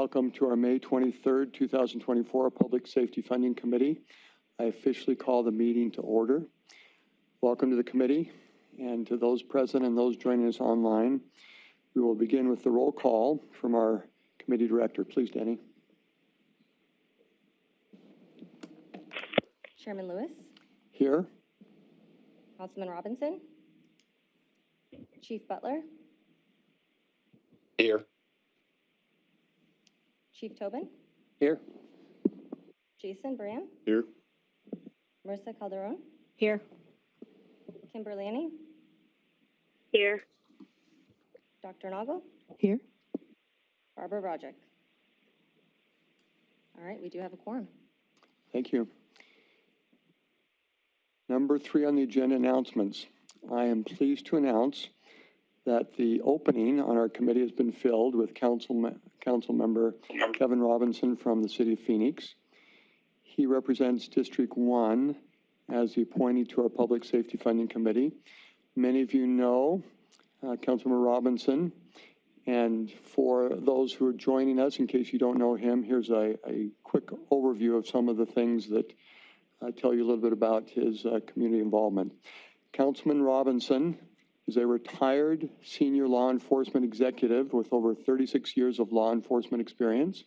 welcome to our May 23rd, 2024 Public Safety Funding Committee. I officially call the meeting to order. Welcome to the committee, and to those present and those joining us online. We will begin with the roll call from our committee director. Please, Danny. Chairman Lewis. Here. Councilman Robinson. Chief Butler. Here. Chief Tobin. Here. Jason Bram. Here. Marissa Calderon. Here. Kimberly Annie. Here. Dr. Nagel. Here. Barbara Roderick. All right, we do have a quorum. Thank you. Number 3 on the agenda, announcements. I am pleased to announce that the opening on our committee has been filled with council member Kevin Robinson from the city of Phoenix. He represents District 1 as the appointee to our Public Safety Funding Committee. Many of you know Councilmember Robinson, and for those who are joining us, in case you don't know him, here's a quick overview of some of the things that tell you a little bit about his community involvement. Councilman Robinson is a retired senior law enforcement executive with over 36 years of law enforcement experience.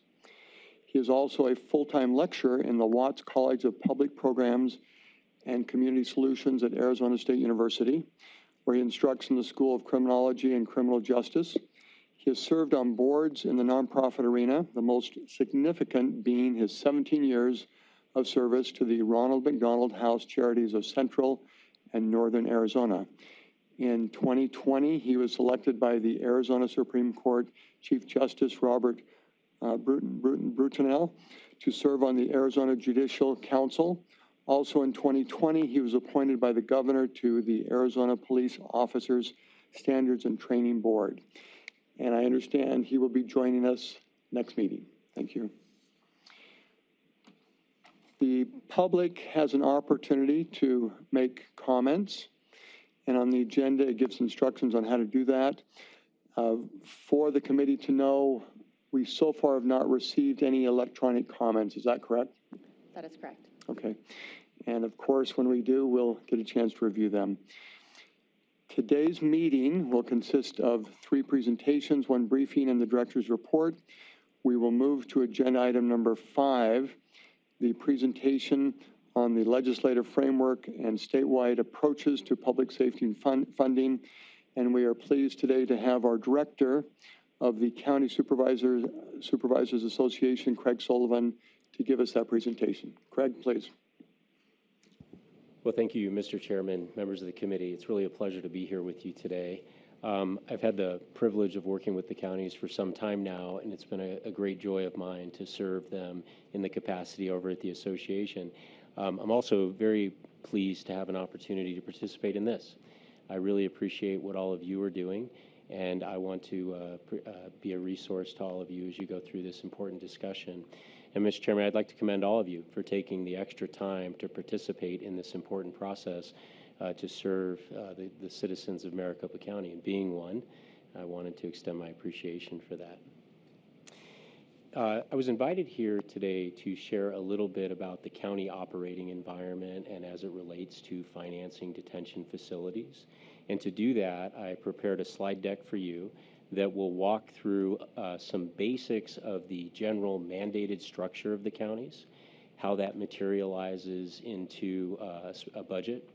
He is also a full-time lecturer in the Watts College of Public Programs and Community Solutions at Arizona State University, where he instructs in the School of Criminology and Criminal Justice. He has served on boards in the nonprofit arena, the most significant being his 17 years of service to the Ronald McDonald House Charities of Central and Northern Arizona. In 2020, he was selected by the Arizona Supreme Court Chief Justice Robert Brutinel to serve on the Arizona Judicial Council. Also in 2020, he was appointed by the governor to the Arizona Police Officers Standards and Training Board. And I understand he will be joining us next meeting. Thank you. The public has an opportunity to make comments, and on the agenda it gives instructions on how to do that. For the committee to know, we so far have not received any electronic comments. Is that correct? That is correct. Okay. And of course, when we do, we'll get a chance to review them. Today's meeting will consist of 3 presentations, 1 briefing, and the director's report. We will move to agenda item number 5, the presentation on the legislative framework and statewide approaches to public safety funding. And we are pleased today to have our director of the County Supervisors Association, Craig Sullivan, to give us that presentation. Craig, please. Well, thank you, Mr. Chairman, members of the committee. It's really a pleasure to be here with you today. I've had the privilege of working with the counties for some time now, and it's been a great joy of mine to serve them in the capacity over at the association. I'm also very pleased to have an opportunity to participate in this. I really appreciate what all of you are doing, and I want to be a resource to all of you as you go through this important discussion. And Mr. Chairman, I'd like to commend all of you for taking the extra time to participate in this important process to serve the citizens of Maricopa County. And being one, I wanted to extend my appreciation for that. I was invited here today to share a little bit about the county operating environment and as it relates to financing detention facilities. And to do that, I prepared a slide deck for you that will walk through some basics of the general mandated structure of the counties, how that materializes into a budget.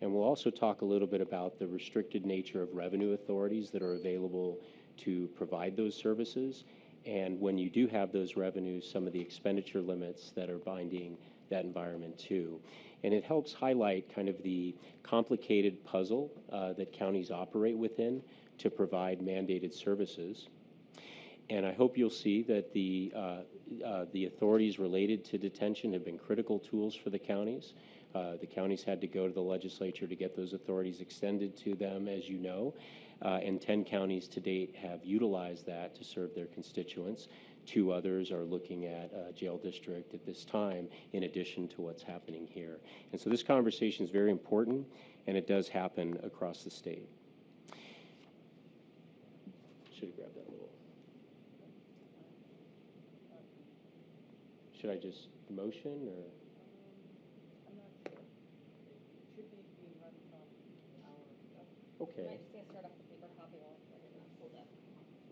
And we'll also talk a little bit about the restricted nature of revenue authorities that are available to provide those services. And when you do have those revenues, some of the expenditure limits that are binding that environment too. And it helps highlight kind of the complicated puzzle that counties operate within to provide mandated services. And I hope you'll see that the authorities related to detention have been critical tools for the counties. The counties had to go to the legislature to get those authorities extended to them, as you know, and 10 counties to date have utilized that to serve their constituents. 2 others are looking at a jail district at this time, in addition to what's happening here. And so this conversation is very important, and it does happen across the state. Should have grabbed that a little. should I just motion or? Okay.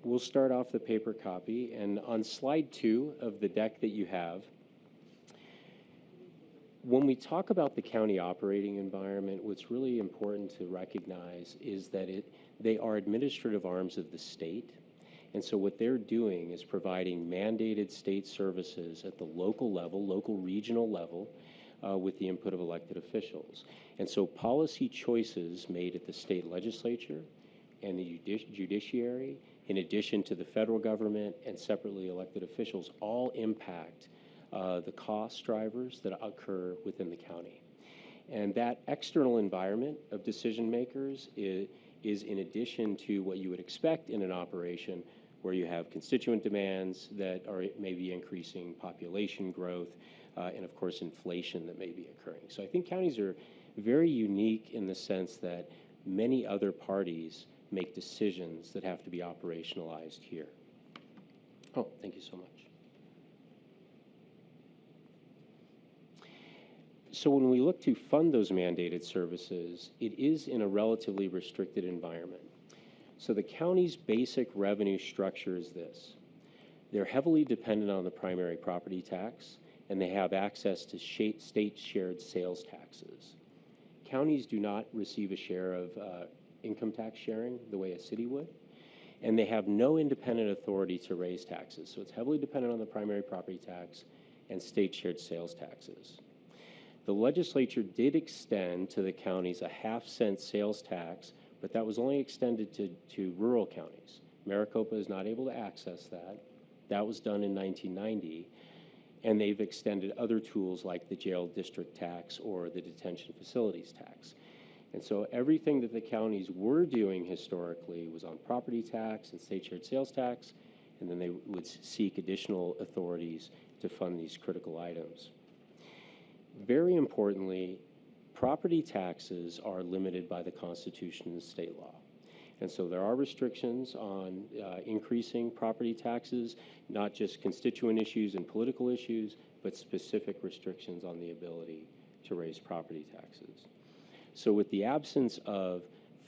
We'll start off the paper copy, and on slide 2 of the deck that you have, when we talk about the county operating environment, what's really important to recognize is that they are administrative arms of the state. And so what they're doing is providing mandated state services at the local level, local regional level, with the input of elected officials. And so policy choices made at the state legislature and the judiciary, in addition to the federal government and separately elected officials, all impact the cost drivers that occur within the county. And that external environment of decision makers is in addition to what you would expect in an operation where you have constituent demands that are maybe increasing population growth, and of course inflation that may be occurring. So I think counties are very unique in the sense that many other parties make decisions that have to be operationalized here. Oh, thank you so much. So when we look to fund those mandated services, it is in a relatively restricted environment. So the county's basic revenue structure is this. They're heavily dependent on the primary property tax, and they have access to state shared sales taxes. Counties do not receive a share of income tax sharing the way a city would, and they have no independent authority to raise taxes. So it's heavily dependent on the primary property tax and state shared sales taxes. The legislature did extend to the counties a half-cent sales tax, but that was only extended to rural counties. Maricopa is not able to access that. That was done in 1990, and they've extended other tools like the jail district tax or the detention facilities tax. And so everything that the counties were doing historically was on property tax and state shared sales tax, and then they would seek additional authorities to fund these critical items. Very importantly, property taxes are limited by the Constitution and state law. And so there are restrictions on increasing property taxes, not just constituent issues and political issues, but specific restrictions on the ability to raise property taxes. So with the absence of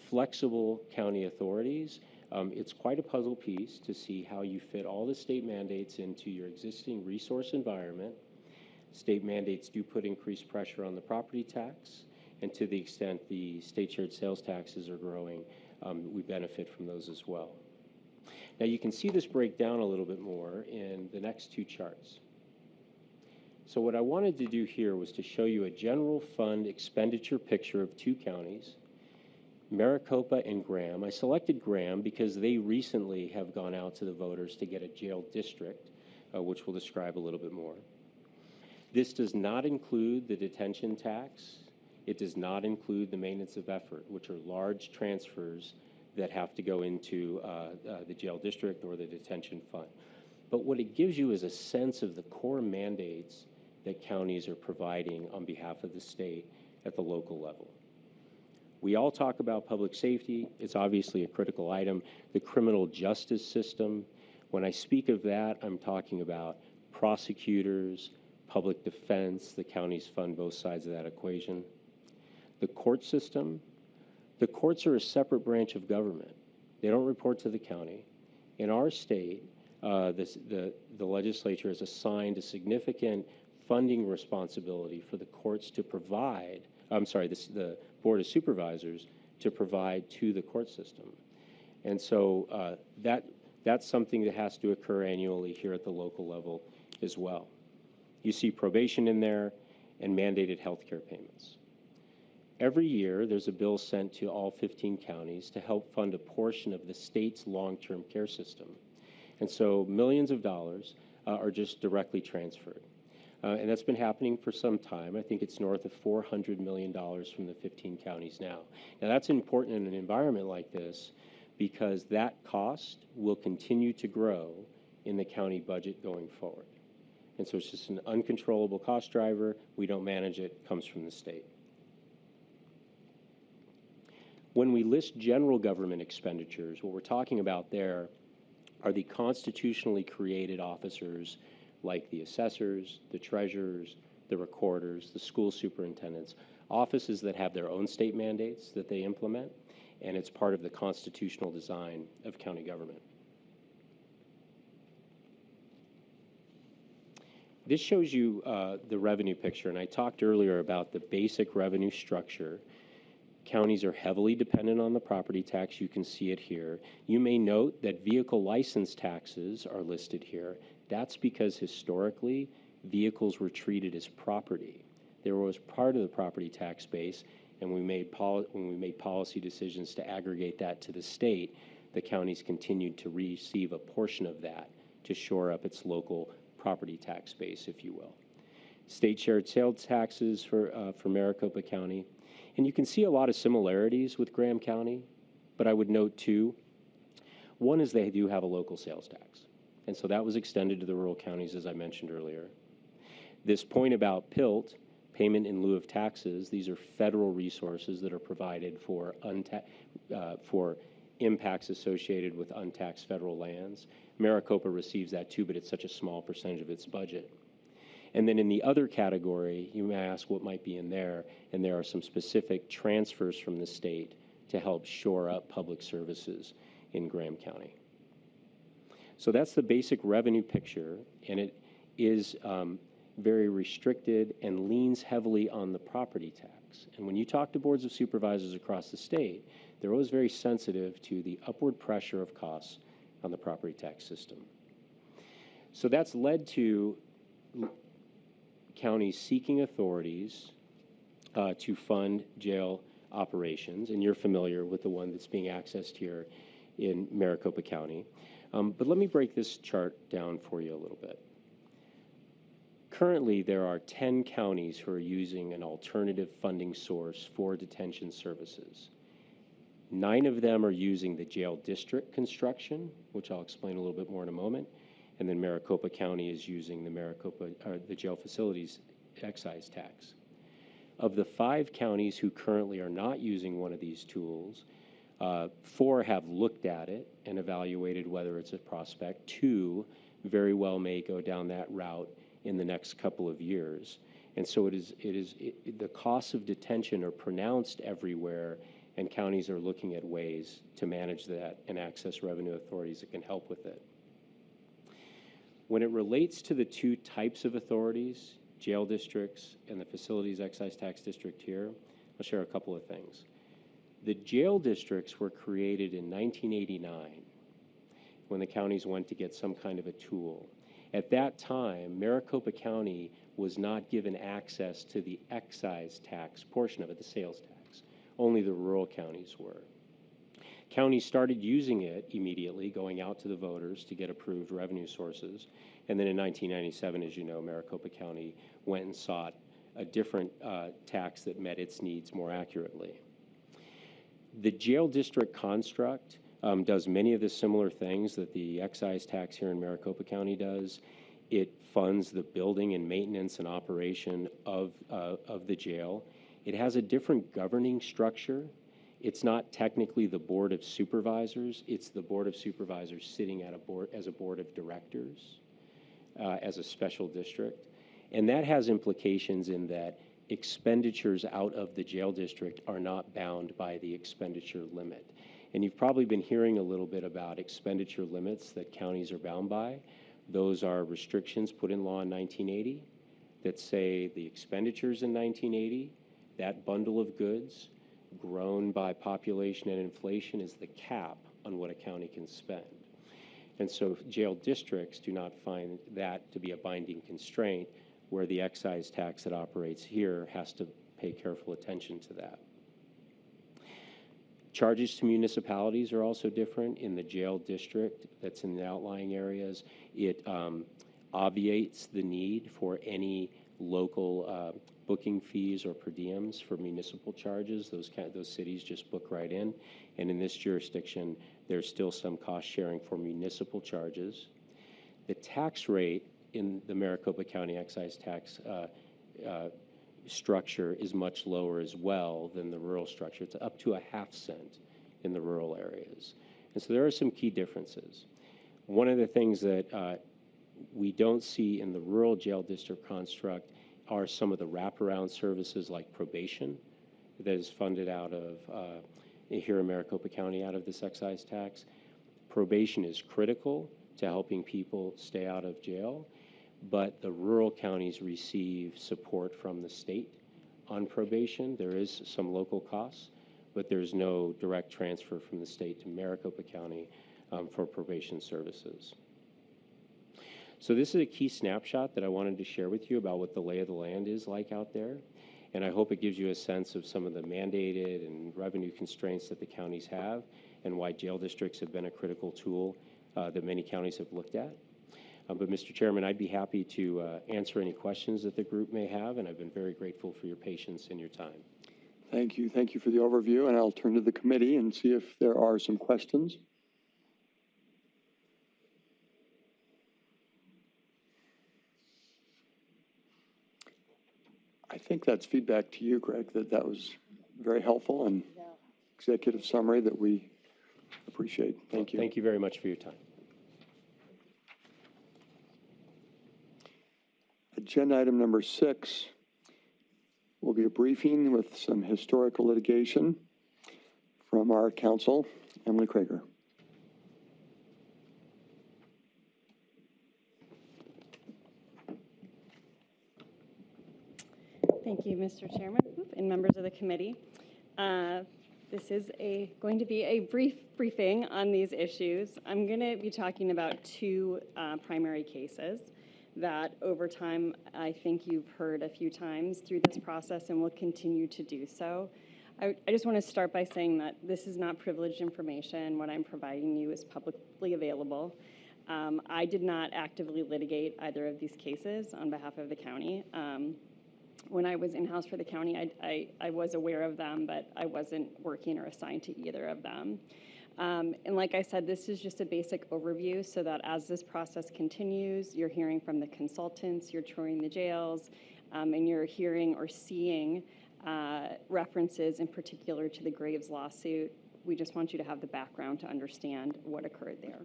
flexible county authorities, it's quite a puzzle piece to see how you fit all the state mandates into your existing resource environment. State mandates do put increased pressure on the property tax, and to the extent the state shared sales taxes are growing, we benefit from those as well. Now you can see this break down a little bit more in the next 2 charts. So what I wanted to do here was to show you a general fund expenditure picture of 2 counties, Maricopa and Graham. I selected Graham because they recently have gone out to the voters to get a jail district, which we'll describe a little bit more. This does not include the detention tax. It does not include the maintenance of effort, which are large transfers that have to go into the jail district or the detention fund. But what it gives you is a sense of the core mandates that counties are providing on behalf of the state at the local level. We all talk about public safety. It's obviously a critical item. The criminal justice system. When I speak of that, I'm talking about prosecutors, public defense. The counties fund both sides of that equation. The court system. The courts are a separate branch of government. They don't report to the county. In our state, the legislature has assigned a significant funding responsibility for the courts to provide, the Board of Supervisors to provide to the court system. And so that's something that has to occur annually here at the local level as well. You see probation in there and mandated health care payments. Every year, there's a bill sent to all 15 counties to help fund a portion of the state's long-term care system. And so millions of dollars are just directly transferred. And that's been happening for some time. I think it's north of $400 million from the 15 counties now. Now, that's important in an environment like this because that cost will continue to grow in the county budget going forward. And so it's just an uncontrollable cost driver. We don't manage it. It comes from the state. When we list general government expenditures, what we're talking about there are the constitutionally created officers like the assessors, the treasurers, the recorders, the school superintendents, offices that have their own state mandates that they implement, and it's part of the constitutional design of county government. This shows you the revenue picture, and I talked earlier about the basic revenue structure. Counties are heavily dependent on the property tax. You can see it here. You may note that vehicle license taxes are listed here. That's because historically, vehicles were treated as property. They were always part of the property tax base, and when we made policy decisions to aggregate that to the state, the counties continued to receive a portion of that to shore up its local property tax base, if you will. State shared sales taxes for Maricopa County. And you can see a lot of similarities with Graham County, but I would note too, one is they do have a local sales tax. And so that was extended to the rural counties, as I mentioned earlier. This point about PILT, payment in lieu of taxes, these are federal resources that are provided for impacts associated with untaxed federal lands. Maricopa receives that too, but it's such a small percentage of its budget. And then in the other category, you may ask what might be in there, and there are some specific transfers from the state to help shore up public services in Graham County. So that's the basic revenue picture, and it is very restricted and leans heavily on the property tax. And when you talk to boards of supervisors across the state, they're always very sensitive to the upward pressure of costs on the property tax system. So that's led to counties seeking authorities to fund jail operations, and you're familiar with the one that's being accessed here in Maricopa County. But let me break this chart down for you a little bit. Currently, there are 10 counties who are using an alternative funding source for detention services. 9 of them are using the jail district construction, which I'll explain a little bit more in a moment. And then Maricopa County is using the jail facilities excise tax. Of the 5 counties who currently are not using one of these tools, 4 have looked at it and evaluated whether it's a prospect. 2 very well may go down that route in the next couple of years. And so the costs of detention are pronounced everywhere, and counties are looking at ways to manage that and access revenue authorities that can help with it. When it relates to the 2 types of authorities, jail districts and the facilities excise tax district here, I'll share a couple of things. The jail districts were created in 1989 when the counties went to get some kind of a tool. At that time, Maricopa County was not given access to the excise tax portion of it, the sales tax. Only the rural counties were. Counties started using it immediately, going out to the voters to get approved revenue sources. And then in 1997, as you know, Maricopa County went and sought a different tax that met its needs more accurately. The jail district construct does many of the similar things that the excise tax here in Maricopa County does. It funds the building and maintenance and operation of the jail. It has a different governing structure. It's not technically the Board of Supervisors. It's the Board of Supervisors sitting at as a board of directors, as a special district. And that has implications in that expenditures out of the jail district are not bound by the expenditure limit. And you've probably been hearing a little bit about expenditure limits that counties are bound by. Those are restrictions put in law in 1980 that say the expenditures in 1980, that bundle of goods, grown by population and inflation, is the cap on what a county can spend. And so jail districts do not find that to be a binding constraint, where the excise tax that operates here has to pay careful attention to that. Charges to municipalities are also different. In the jail district that's in the outlying areas, it obviates the need for any local booking fees or per diems for municipal charges. Those cities just book right in. And in this jurisdiction, there's still some cost sharing for municipal charges. The tax rate in the Maricopa County excise tax structure is much lower as well than the rural structure. It's up to 1/2 cent in the rural areas. And so there are some key differences. One of the things that we don't see in the rural jail district construct are some of the wraparound services like probation that is funded out of here in Maricopa County out of this excise tax. Probation is critical to helping people stay out of jail, but the rural counties receive support from the state on probation. There is some local costs, but there's no direct transfer from the state to Maricopa County for probation services. So this is a key snapshot that I wanted to share with you about what the lay of the land is like out there. And I hope it gives you a sense of some of the mandated and revenue constraints that the counties have and why jail districts have been a critical tool that many counties have looked at. But Mr. Chairman, I'd be happy to answer any questions that the group may have, and I've been very grateful for your patience and your time. Thank you. Thank you for the overview, and I'll turn to the committee and see if there are some questions. I think that's feedback to you, Greg, that was very helpful and executive summary that we appreciate. Thank you. Thank you very much for your time. Agenda item number 6 will be a briefing with some historical litigation from our counsel, Emily Krager. Thank you, Mr. Chairman and members of the committee. This is going to be a briefing on these issues. I'm going to be talking about 2 primary cases that over time I think you've heard a few times through this process and will continue to do so. I just want to start by saying that this is not privileged information. What I'm providing you is publicly available. I did not actively litigate either of these cases on behalf of the county. When I was in-house for the county, I was aware of them, but I wasn't working or assigned to either of them. And like I said, this is just a basic overview so that as this process continues, you're hearing from the consultants, you're touring the jails, and you're hearing or seeing references in particular to the Graves lawsuit. We just want you to have the background to understand what occurred there.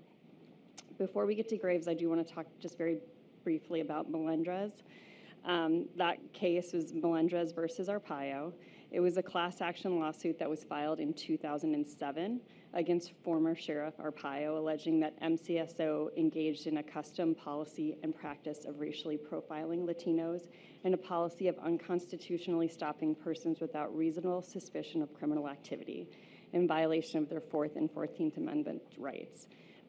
Before we get to Graves, I do want to talk just very briefly about Melendrez. That case was Melendrez versus Arpaio. It was a class action lawsuit that was filed in 2007 against former Sheriff Arpaio, alleging that MCSO engaged in a custom policy and practice of racially profiling Latinos and a policy of unconstitutionally stopping persons without reasonable suspicion of criminal activity in violation of their 4th and 14th Amendment rights.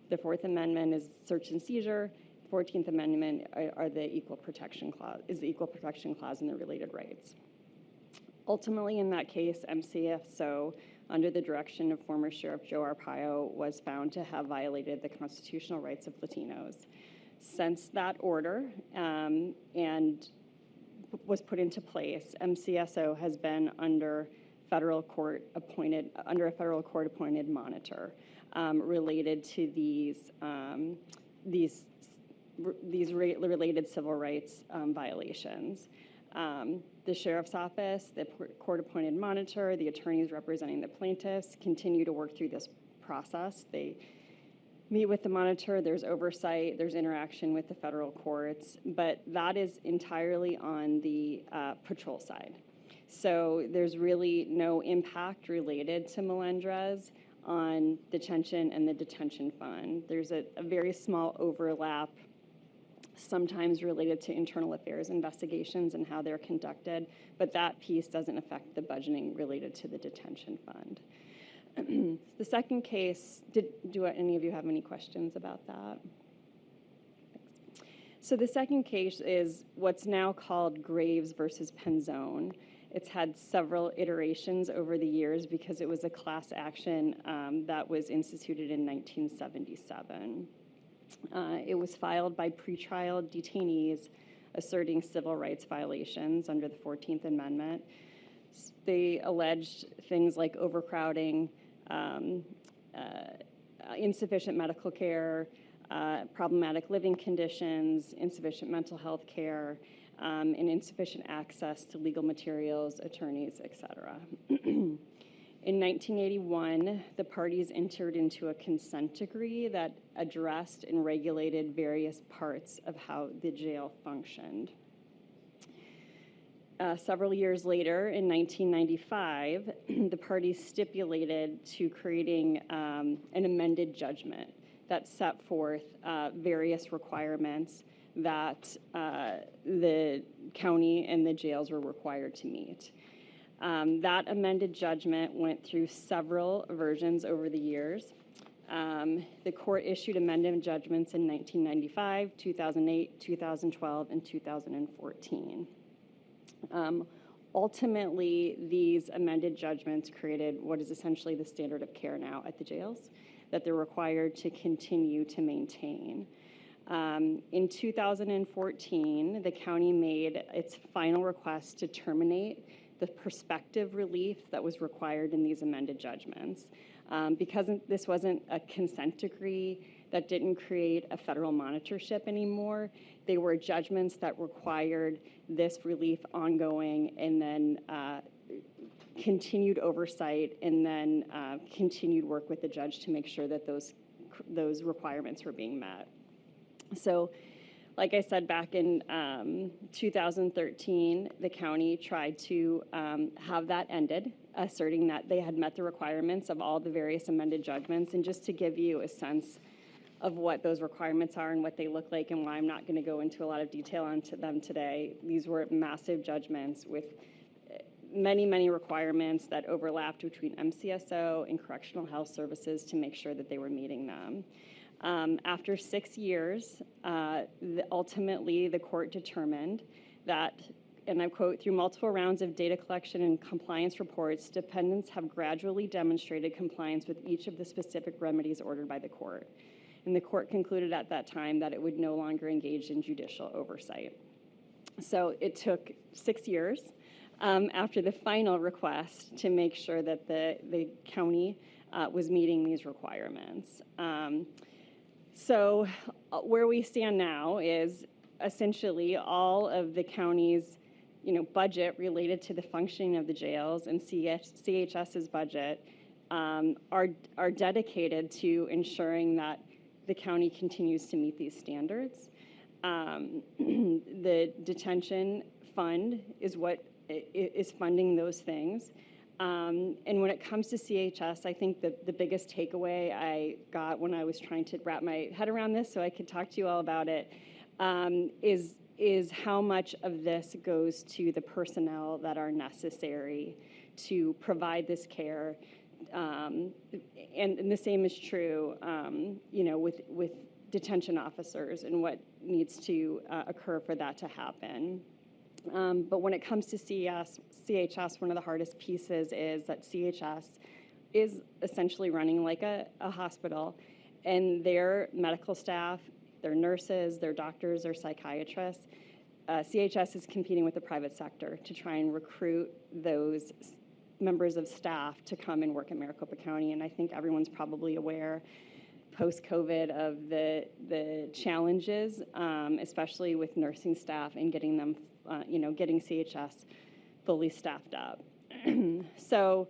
The 4th Amendment is search and seizure. 14th Amendment are the equal protection clause, is the equal protection clause and the related rights. Ultimately, in that case, MCSO, under the direction of former Sheriff Joe Arpaio, was found to have violated the constitutional rights of Latinos. Since that order and was put into place, MCSO has been under a federal court appointed monitor related to these related civil rights violations. The Sheriff's Office, the court-appointed monitor, the attorneys representing the plaintiffs continue to work through this process. They meet with the monitor, there's oversight, there's interaction with the federal courts, but that is entirely on the patrol side. So there's really no impact related to Melendrez on detention and the detention fund. There's a very small overlap, sometimes related to internal affairs investigations and how they're conducted, but that piece doesn't affect the budgeting related to the detention fund. The second case, do any of you have any questions about that? Thanks. So the second case is what's now called Graves versus Penzone. It's had several iterations over the years because it was a class action that was instituted in 1977. It was filed by pretrial detainees asserting civil rights violations under the 14th Amendment. They alleged things like overcrowding, insufficient medical care, problematic living conditions, insufficient mental health care, and insufficient access to legal materials, attorneys, et cetera. In 1981, the parties entered into a consent decree that addressed and regulated various parts of how the jail functioned. Several years later, in 1995, the parties stipulated to creating an amended judgment that set forth various requirements that the county and the jails were required to meet. That amended judgment went through several versions over the years. The court issued amended judgments in 1995, 2008, 2012, and 2014. Ultimately, these amended judgments created what is essentially the standard of care now at the jails that they're required to continue to maintain. In 2014, the county made its final request to terminate the prospective relief that was required in these amended judgments. Because this wasn't a consent decree that didn't create a federal monitorship anymore, they were judgments that required this relief ongoing and then continued oversight and then continued work with the judge to make sure that those requirements were being met. So, like I said, back in 2013, the county tried to have that ended, asserting that they had met the requirements of all the various amended judgments. And just to give you a sense of what those requirements are and what they look like and why I'm not going to go into a lot of detail on them today, these were massive judgments with many, many requirements that overlapped between MCSO and Correctional Health Services to make sure that they were meeting them. After 6 years, ultimately the court determined that, and I quote, "Through multiple rounds of data collection and compliance reports, defendants have gradually demonstrated compliance with each of the specific remedies ordered by the court." And the court concluded at that time that it would no longer engage in judicial oversight. So it took 6 years after the final request to make sure that the county was meeting these requirements. So where we stand now is essentially all of the county's budget related to the functioning of the jails and CHS's budget are dedicated to ensuring that the county continues to meet these standards. The detention fund is what is funding those things. And when it comes to CHS, I think the biggest takeaway I got when I was trying to wrap my head around this so I could talk to you all about it is how much of this goes to the personnel that are necessary to provide this care. And the same is true, with detention officers and what needs to occur for that to happen. But when it comes to CHS, one of the hardest pieces is that CHS is essentially running like a hospital, and their medical staff, their nurses, their doctors, their psychiatrists, CHS is competing with the private sector to try and recruit those members of staff to come and work at Maricopa County. And I think everyone's probably aware post-COVID of the challenges, especially with nursing staff and getting them, getting CHS fully staffed up. So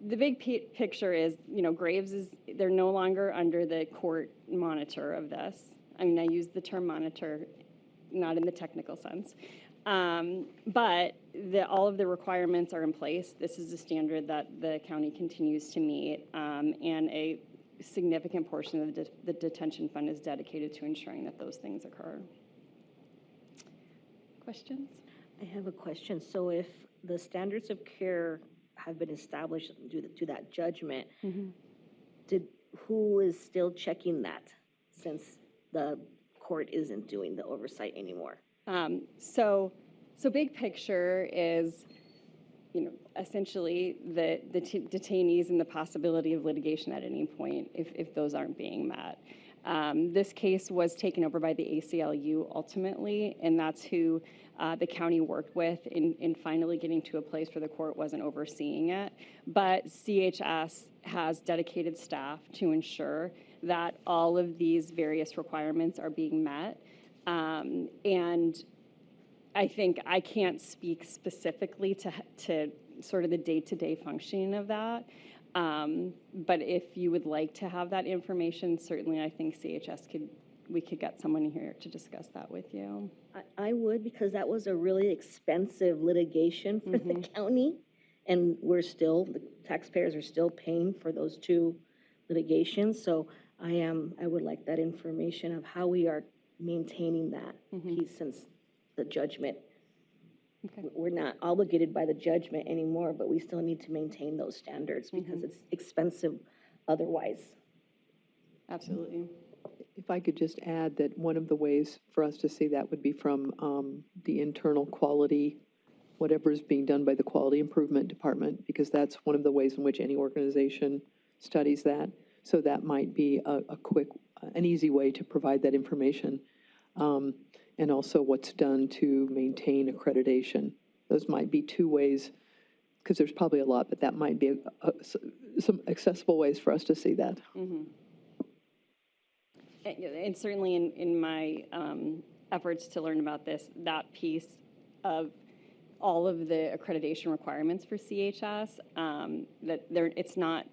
the big picture is, Graves they're no longer under the court monitor of this. I mean, I use the term monitor, not in the technical sense. But all of the requirements are in place. This is a standard that the county continues to meet, and a significant portion of the detention fund is dedicated to ensuring that those things occur. Questions? I have a question. So if the standards of care have been established due to that judgment, who is still checking that since the court isn't doing the oversight anymore? So big picture is, essentially the detainees and the possibility of litigation at any point if those aren't being met. This case was taken over by the ACLU ultimately, and that's who the county worked with in finally getting to a place where the court wasn't overseeing it. But CHS has dedicated staff to ensure that all of these various requirements are being met. And I think I can't speak specifically to sort of the day-to-day functioning of that. But if you would like to have that information, certainly I think we could get someone here to discuss that with you. I would, because that was a really expensive litigation for the county. And the taxpayers are still paying for those two litigations. So I would like that information of how we are maintaining that piece since the judgment. Okay. We're not obligated by the judgment anymore, but we still need to maintain those standards because it's expensive otherwise. Absolutely. If I could just add that one of the ways for us to see that would be from the internal quality, whatever is being done by the Quality Improvement Department, because that's one of the ways in which any organization studies that. So that might be an easy way to provide that information. And also what's done to maintain accreditation. Those might be two ways, because there's probably a lot, but that might be some accessible ways for us to see that. And certainly in my efforts to learn about this, that piece of all of the accreditation requirements for CHS, it's not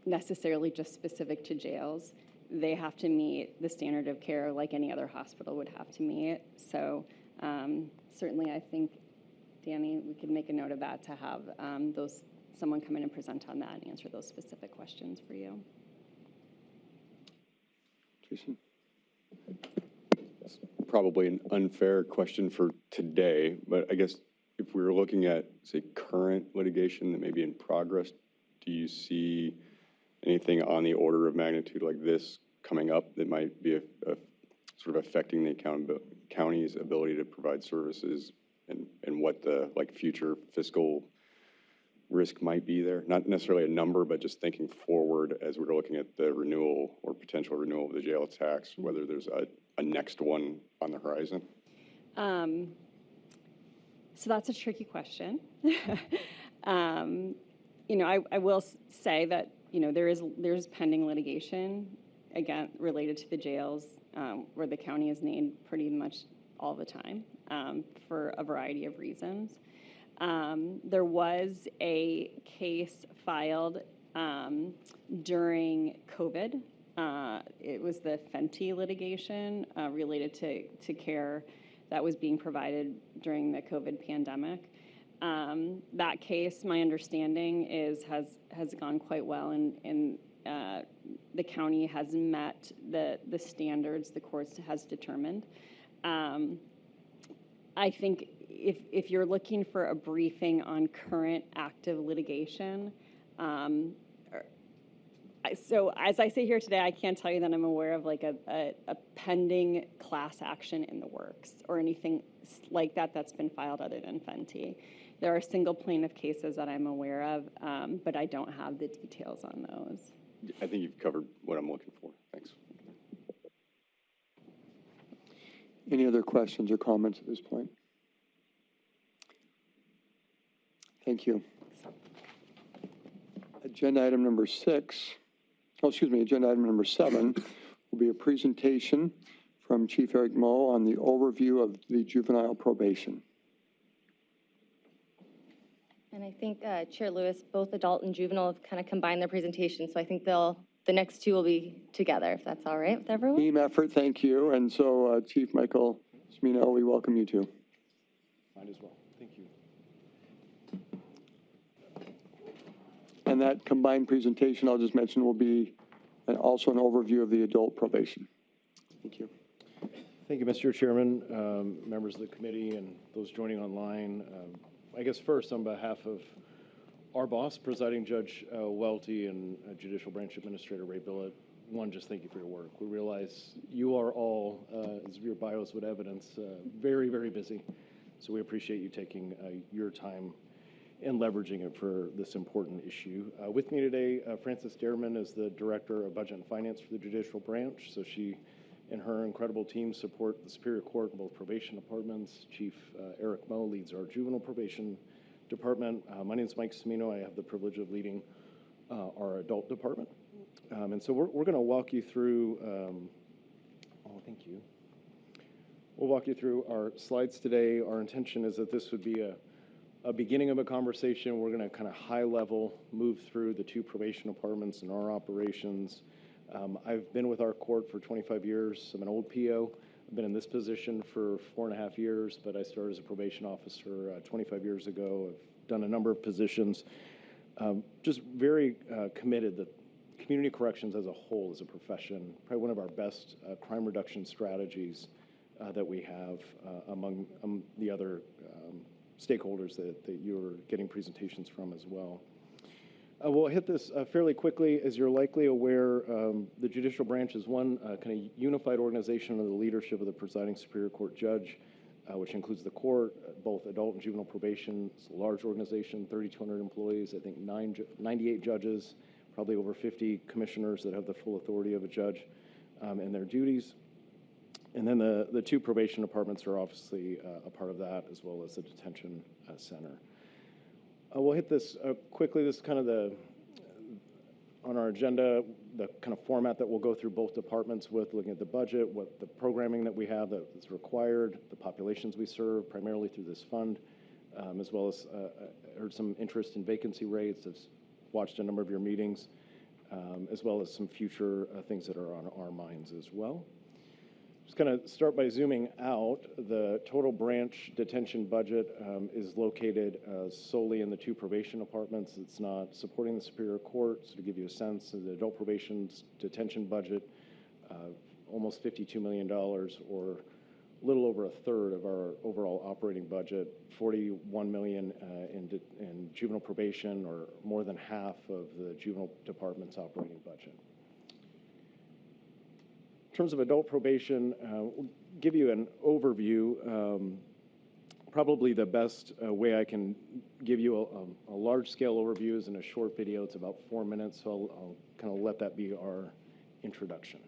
necessarily just specific to jails. They have to meet the standard of care like any other hospital would have to meet. So certainly I think, Danny, we could make a note of that to have someone come in and present on that and answer those specific questions for you. Jason? Probably an unfair question for today, but I guess if we were looking at, say, current litigation that may be in progress, do you see anything on the order of magnitude like this coming up that might be sort of affecting the county's ability to provide services and what the future fiscal risk might be there? Not necessarily a number, but just thinking forward as we're looking at the renewal or potential renewal of the jail tax, whether there's a next one on the horizon. So that's a tricky question. I will say that, there's pending litigation, again, related to the jails, where the county is named pretty much all the time for a variety of reasons. There was a case filed during COVID. It was the Fenty litigation related to care that was being provided during the COVID pandemic. That case, my understanding is, has gone quite well, and the county has met the standards the courts has determined. I think if you're looking for a briefing on current active litigation, so as I sit here today, I can't tell you that I'm aware of like a pending class action in the works or anything like that that's been filed other than Fenty. There are single plaintiff cases that I'm aware of, but I don't have the details on those. I think you've covered what I'm looking for. Thanks. Any other questions or comments at this point? Thank you. Agenda item number 7 will be a presentation from Chief Eric Moe on the overview of the juvenile probation. And I think Chair Lewis, both adult and juvenile have kind of combined their presentations, so I think the next two will be together, if that's all right with everyone. Team effort, thank you. And so Chief Michael Smino, we welcome you too. Might as well. Thank you. And that combined presentation, I'll just mention, will be also an overview of the adult probation. Thank you. Thank you, Mr. Chairman, members of the committee, and those joining online. I guess first, on behalf of our boss, Presiding Judge Welty, and Judicial Branch Administrator Ray Billett, one, just thank you for your work. We realize you are all, as your bios would evidence, very, very busy. So we appreciate you taking your time and leveraging it for this important issue. With me today, Frances Dearman is the Director of Budget and Finance for the Judicial Branch. So she and her incredible team support the Superior Court in both probation departments. Chief Eric Moe leads our juvenile probation department. My name is Mike Smino. I have the privilege of leading our adult department. And so we're going to walk you through, thank you. We'll walk you through our slides today. Our intention is that this would be a a beginning of a conversation. We're going to kind of high level move through the 2 probation departments and our operations. I've been with our court for 25 years. I'm an old PO. I've been in this position for 4.5 years, but I started as a probation officer 25 years ago. I've done a number of positions. Just very committed that community corrections as a whole is a profession, probably one of our best crime reduction strategies that we have among the other stakeholders that you're getting presentations from as well. We'll hit this fairly quickly. As you're likely aware, the judicial branch is one kind of unified organization under the leadership of the presiding Superior Court judge, which includes the court, both adult and juvenile probation. It's a large organization, 3,200 employees, I think 98 judges, probably over 50 commissioners that have the full authority of a judge in their duties. And then the 2 probation departments are obviously a part of that, as well as the detention center. We'll hit this quickly. This is kind of on our agenda, the kind of format that we'll go through both departments with, looking at the budget, what the programming that we have that's required, the populations we serve, primarily through this fund, as well as heard some interest in vacancy rates. I've watched a number of your meetings, as well as some future things that are on our minds as well. Just going to start by zooming out. The total branch detention budget is located solely in the 2 probation departments. It's not supporting the Superior Court. So to give you a sense of the adult probation's detention budget, almost $52 million, or a little over a third of our overall operating budget, $41 million in juvenile probation, or more than half of the juvenile department's operating budget. In terms of adult probation, we'll give you an overview. Probably the best way I can give you a large-scale overview is in a short video. It's about 4 minutes, so I'll kind of let that be our introduction.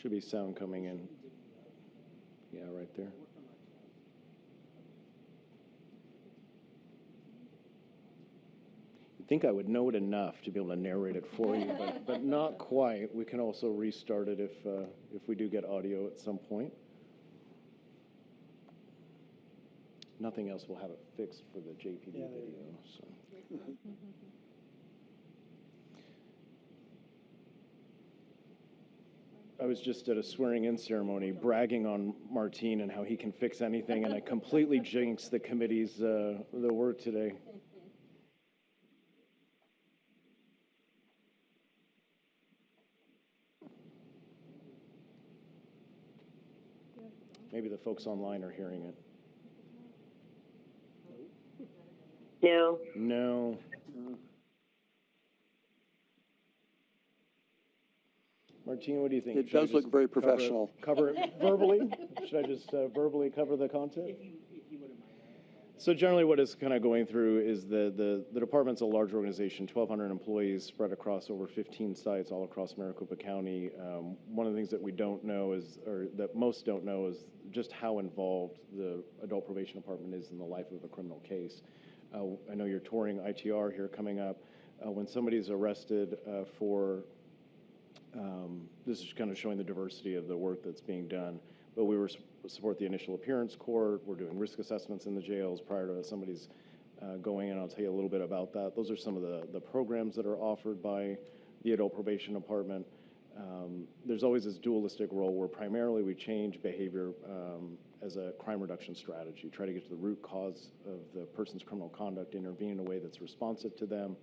Should be sound coming in. Yeah, right there. You'd think I would know it enough to be able to narrate it for you, but not quite. We can also restart it if we do get audio at some point. Nothing else will have it fixed for the JPD video. So. I was just at a swearing-in ceremony bragging on Martine and how he can fix anything, and I completely jinxed the committee's the work today. Maybe the folks online are hearing it. No. No. Martine, what do you think? It does look very professional. Cover it verbally? Should I just verbally cover the content? If you wouldn't mind. So generally what is kind of going through is the department's a large organization, 1,200 employees spread across over 15 sites all across Maricopa County. One of the things that we don't know is, or that most don't know, is just how involved the adult probation department is in the life of a criminal case. I know you're touring ITR here coming up. When somebody's arrested for this is kind of showing the diversity of the work that's being done. But we support the initial appearance court. We're doing risk assessments in the jails prior to somebody's going in. I'll tell you a little bit about that. Those are some of the programs that are offered by the adult probation department. There's always this dualistic role where primarily we change behavior as a crime reduction strategy, try to get to the root cause of the person's criminal conduct, intervene in a way that's responsive to them,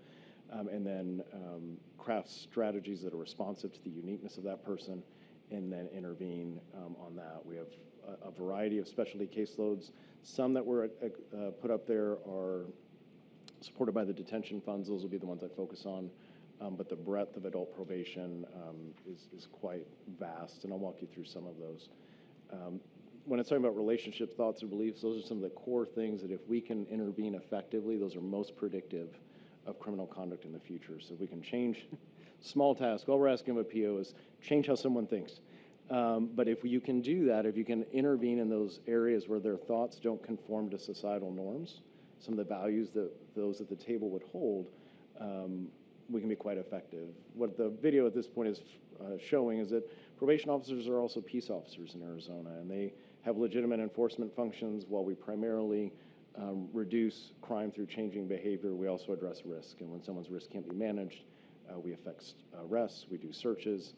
and then craft strategies that are responsive to the uniqueness of that person, and then intervene on that. We have a variety of specialty caseloads. Some that were put up there are supported by the detention funds. Those will be the ones I focus on. But the breadth of adult probation is quite vast, and I'll walk you through some of those. When it's talking about relationships, thoughts, or beliefs, those are some of the core things that if we can intervene effectively, those are most predictive of criminal conduct in the future. So if we can change, small task, all we're asking of a PO is change how someone thinks. But if you can do that, if you can intervene in those areas where their thoughts don't conform to societal norms, some of the values that those at the table would hold, we can be quite effective. What the video at this point is showing is that probation officers are also peace officers in Arizona, and they have legitimate enforcement functions. While we primarily reduce crime through changing behavior, we also address risk. And when someone's risk can't be managed, we effect arrests, we do searches.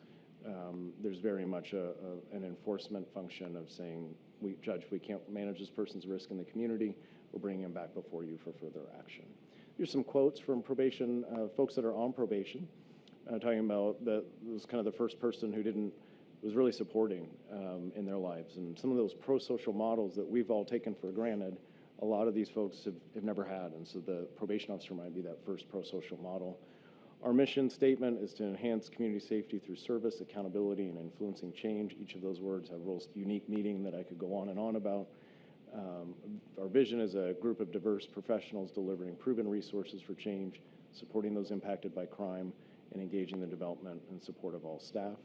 There's very much an enforcement function of saying, Judge, we can't manage this person's risk in the community. We're bringing them back before you for further action. Here's some quotes from probation, folks that are on probation, talking about that was kind of the first person who was really supporting in their lives. And some of those pro-social models that we've all taken for granted, a lot of these folks have never had. And so the probation officer might be that first pro-social model. Our mission statement is to enhance community safety through service, accountability, and influencing change. Each of those words have a real unique meaning that I could go on and on about. Our vision is a group of diverse professionals delivering proven resources for change, supporting those impacted by crime, and engaging the development and support of all staff.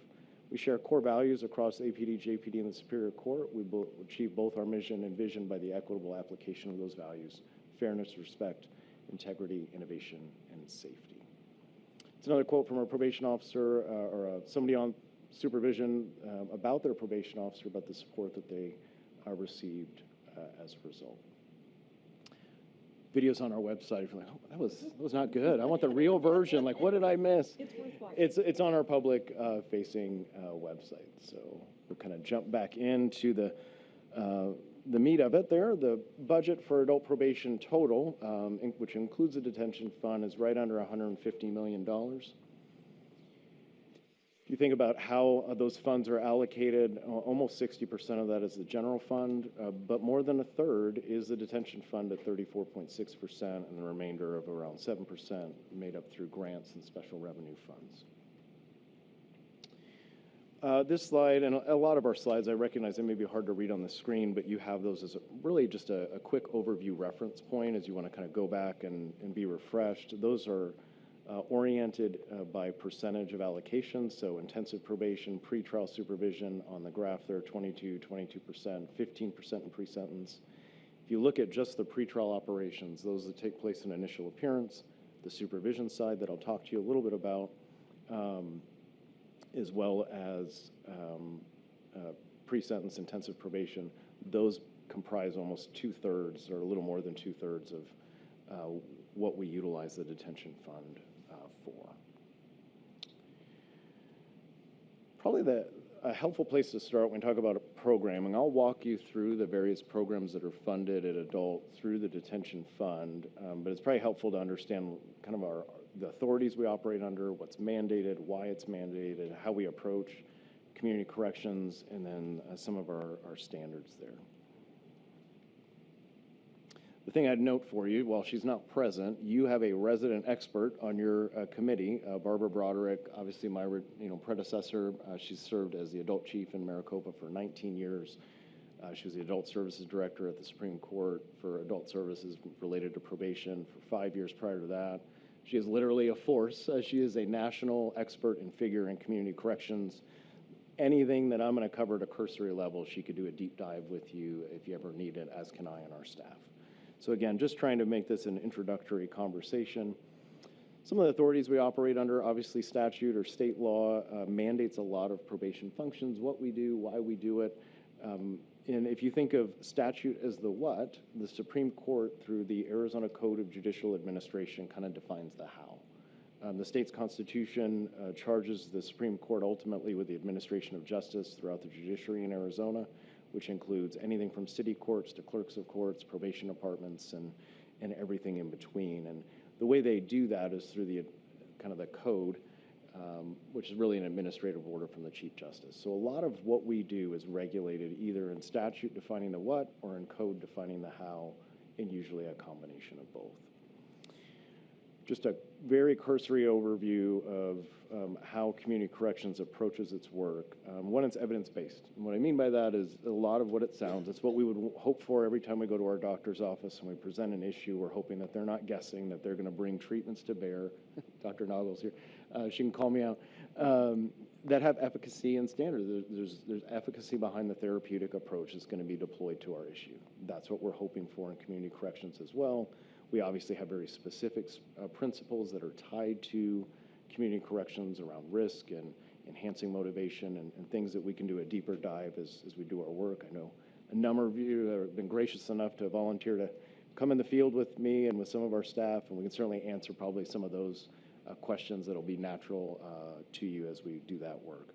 We share core values across APD, JPD, and the Superior Court. We achieve both our mission and vision by the equitable application of those values: fairness, respect, integrity, innovation, and safety. It's another quote from a probation officer or somebody on supervision about their probation officer, about the support that they received as a result. Videos on our website. If you're like, oh, that was not good. I want the real version. Like, what did I miss? It's worth watching. It's on our public facing website. So we'll kind of jump back into the meat of it there. The budget for adult probation total, which includes the detention fund, is right under $150 million. If you think about how those funds are allocated, almost 60% of that is the general fund, but more than a third is the detention fund at 34.6%, and the remainder of around 7% made up through grants and special revenue funds. This slide, and a lot of our slides, I recognize they may be hard to read on the screen, but you have those as really just a quick overview reference point as you want to kind of go back and be refreshed. Those are oriented by percentage of allocation, so intensive probation, pretrial supervision on the graph there, 22%, 15% in pre-sentence. If you look at just the pretrial operations, those that take place in initial appearance, the supervision side that I'll talk to you a little bit about, as well as pre-sentence intensive probation, those comprise almost 2/3 or a little more than 2/3 of what we utilize the detention fund for. Probably a helpful place to start when we talk about programming, I'll walk you through the various programs that are funded at adult through the detention fund, but it's probably helpful to understand kind of the authorities we operate under, what's mandated, why it's mandated, how we approach community corrections, and then some of our standards there. The thing I'd note for you, while she's not present, you have a resident expert on your committee, Barbara Broderick, obviously my predecessor. She's served as the adult chief in Maricopa for 19 years. She was the adult services director at the Supreme Court for adult services related to probation for 5 years prior to that. She is literally a force. She is a national expert and figure in community corrections. Anything that I'm going to cover at a cursory level, she could do a deep dive with you if you ever need it, as can I and our staff. So again, just trying to make this an introductory conversation. Some of the authorities we operate under, obviously statute or state law mandates a lot of probation functions, what we do, why we do it. And if you think of statute as the what, the Supreme Court through the Arizona Code of Judicial Administration kind of defines the how. The state's constitution charges the Supreme Court ultimately with the administration of justice throughout the judiciary in Arizona, which includes anything from city courts to clerks of courts, probation departments, and everything in between. And the way they do that is through the kind of the code, which is really an administrative order from the Chief Justice. So a lot of what we do is regulated either in statute defining the what or in code defining the how, and usually a combination of both. Just a very cursory overview of how community corrections approaches its work. One, it's evidence-based. And what I mean by that is a lot of what it sounds. It's what we would hope for every time we go to our doctor's office and we present an issue. We're hoping that they're not guessing, that they're going to bring treatments to bear. Dr. Noggles here. She can call me out. that have efficacy and standards. There's efficacy behind the therapeutic approach that's going to be deployed to our issue. That's what we're hoping for in community corrections as well. We obviously have very specific principles that are tied to community corrections around risk and enhancing motivation and things that we can do a deeper dive as we do our work. I know a number of you have been gracious enough to volunteer to come in the field with me and with some of our staff, and we can certainly answer probably some of those questions that'll be natural to you as we do that work.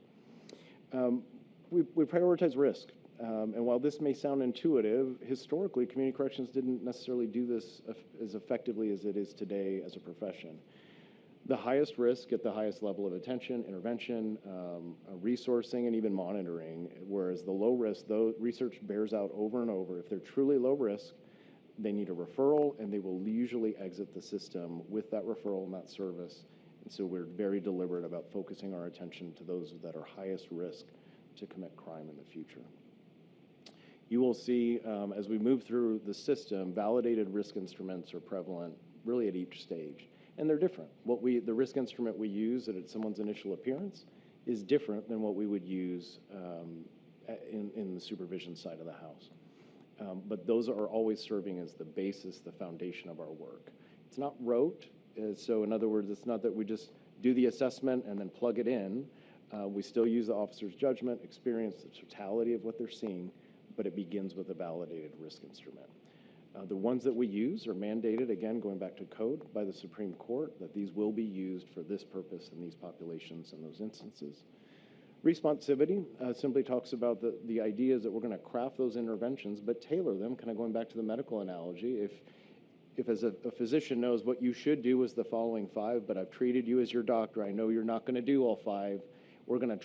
We prioritize risk. And while this may sound intuitive, historically, community corrections didn't necessarily do this as effectively as it is today as a profession. The highest risk at the highest level of attention, intervention, resourcing, and even monitoring, whereas the low risk, though research bears out over and over, if they're truly low risk, they need a referral, and they will usually exit the system with that referral and that service. And so we're very deliberate about focusing our attention to those that are highest risk to commit crime in the future. You will see, as we move through the system, validated risk instruments are prevalent really at each stage. And they're different. The risk instrument we use at someone's initial appearance is different than what we would use in the supervision side of the house. But those are always serving as the basis, the foundation of our work. It's not rote. So in other words, it's not that we just do the assessment and then plug it in. We still use the officer's judgment, experience, the totality of what they're seeing, but it begins with a validated risk instrument. The ones that we use are mandated, again, going back to code by the Supreme Court, that these will be used for this purpose in these populations and those instances. Responsivity simply talks about the ideas that we're going to craft those interventions, but tailor them, kind of going back to the medical analogy. If as a physician knows what you should do is the following 5, but I've treated you as your doctor, I know you're not going to do all 5, we're going to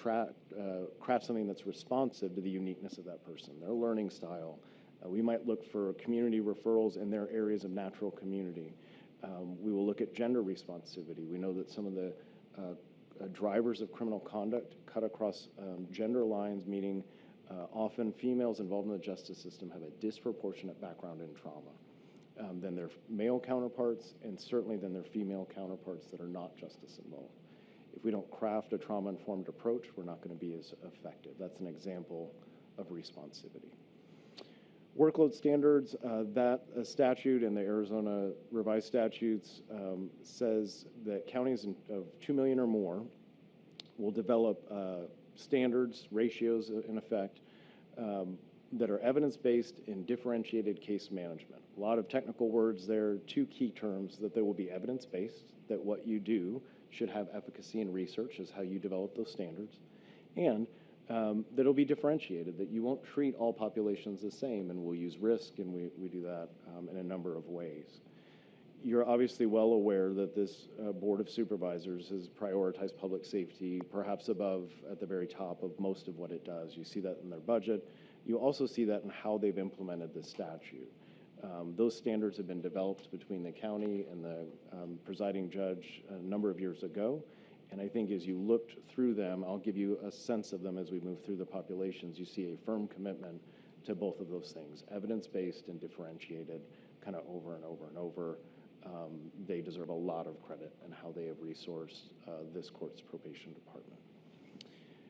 craft something that's responsive to the uniqueness of that person, their learning style. We might look for community referrals in their areas of natural community. We will look at gender responsivity. We know that some of the drivers of criminal conduct cut across gender lines, meaning often females involved in the justice system have a disproportionate background in trauma than their male counterparts, and certainly than their female counterparts that are not justice involved. If we don't craft a trauma-informed approach, we're not going to be as effective. That's an example of responsivity. Workload standards, that statute in the Arizona revised statutes says that counties of 2 million or more will develop standards, ratios in effect, that are evidence-based and differentiated case management. A lot of technical words there, 2 key terms, that they will be evidence-based, that what you do should have efficacy in research is how you develop those standards, and that it'll be differentiated, that you won't treat all populations the same, and we'll use risk, and we do that in a number of ways. You're obviously well aware that this Board of Supervisors has prioritized public safety, perhaps above, at the very top of most of what it does. You see that in their budget. You also see that in how they've implemented this statute. Those standards have been developed between the county and the presiding judge a number of years ago. And I think as you looked through them, I'll give you a sense of them as we move through the populations. You see a firm commitment to both of those things, evidence-based and differentiated, kind of over and over and over. They deserve a lot of credit in how they have resourced this court's probation department.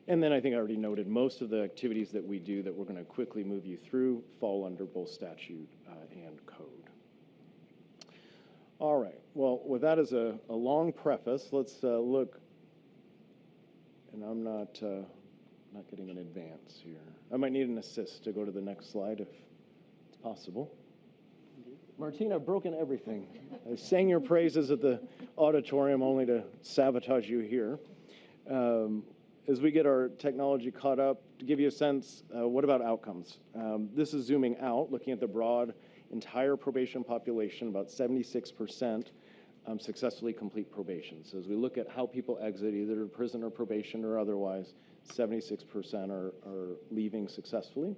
And then I think I already noted most of the activities that we do that we're going to quickly move you through fall under both statute and code. All right. Well, with that as a long preface, let's look. And I'm not getting an advance here. I might need an assist to go to the next slide if it's possible. Martina, I've broken everything. I sang your praises at the auditorium only to sabotage you here. As we get our technology caught up, to give you a sense, what about outcomes? This is zooming out, looking at the broad entire probation population, about 76% successfully complete probation. So as we look at how people exit, either prison or probation or otherwise, 76% are leaving successfully.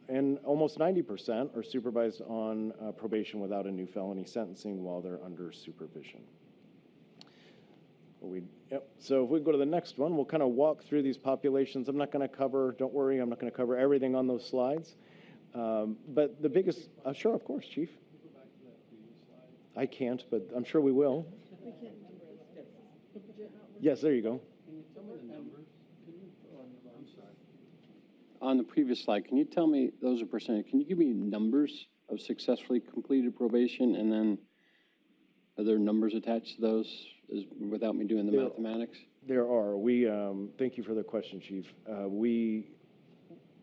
And almost 90% are supervised on probation without a new felony sentencing while they're under supervision. So if we go to the next one, we'll kind of walk through these populations. I'm not going to cover, don't worry, I'm not going to cover everything on those slides. But the biggest, sure, of course, Chief. I can't, but I'm sure we will. Yes, there you go. Can you tell me the numbers? on the previous slide, can you tell me, those are percentage, can you give me numbers of successfully completed probation? And then are there numbers attached to those without me doing the mathematics? There are. Thank you for the question, Chief.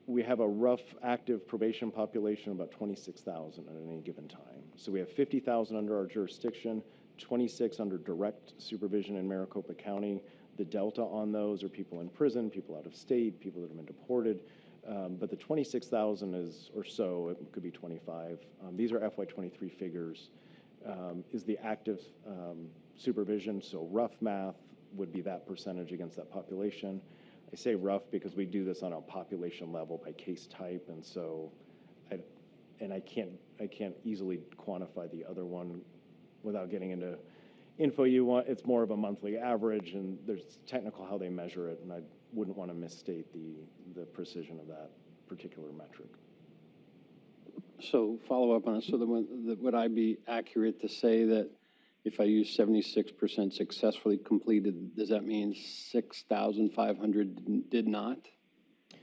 We have a rough active probation population of about 26,000 at any given time. So we have 50,000 under our jurisdiction, 26 under direct supervision in Maricopa County. The delta on those are people in prison, people out of state, people that have been deported. But the 26,000 is, or so, it could be 25. These are FY23 figures, is the active supervision. So rough math would be that percentage against that population. I say rough because we do this on a population level by case type, and so I can't easily quantify the other one without getting into info you want. It's more of a monthly average, and there's technical how they measure it, and I wouldn't want to misstate the precision of that particular metric. So follow up on it. So would I be accurate to say that if I use 76% successfully completed, does that mean 6,500 did not?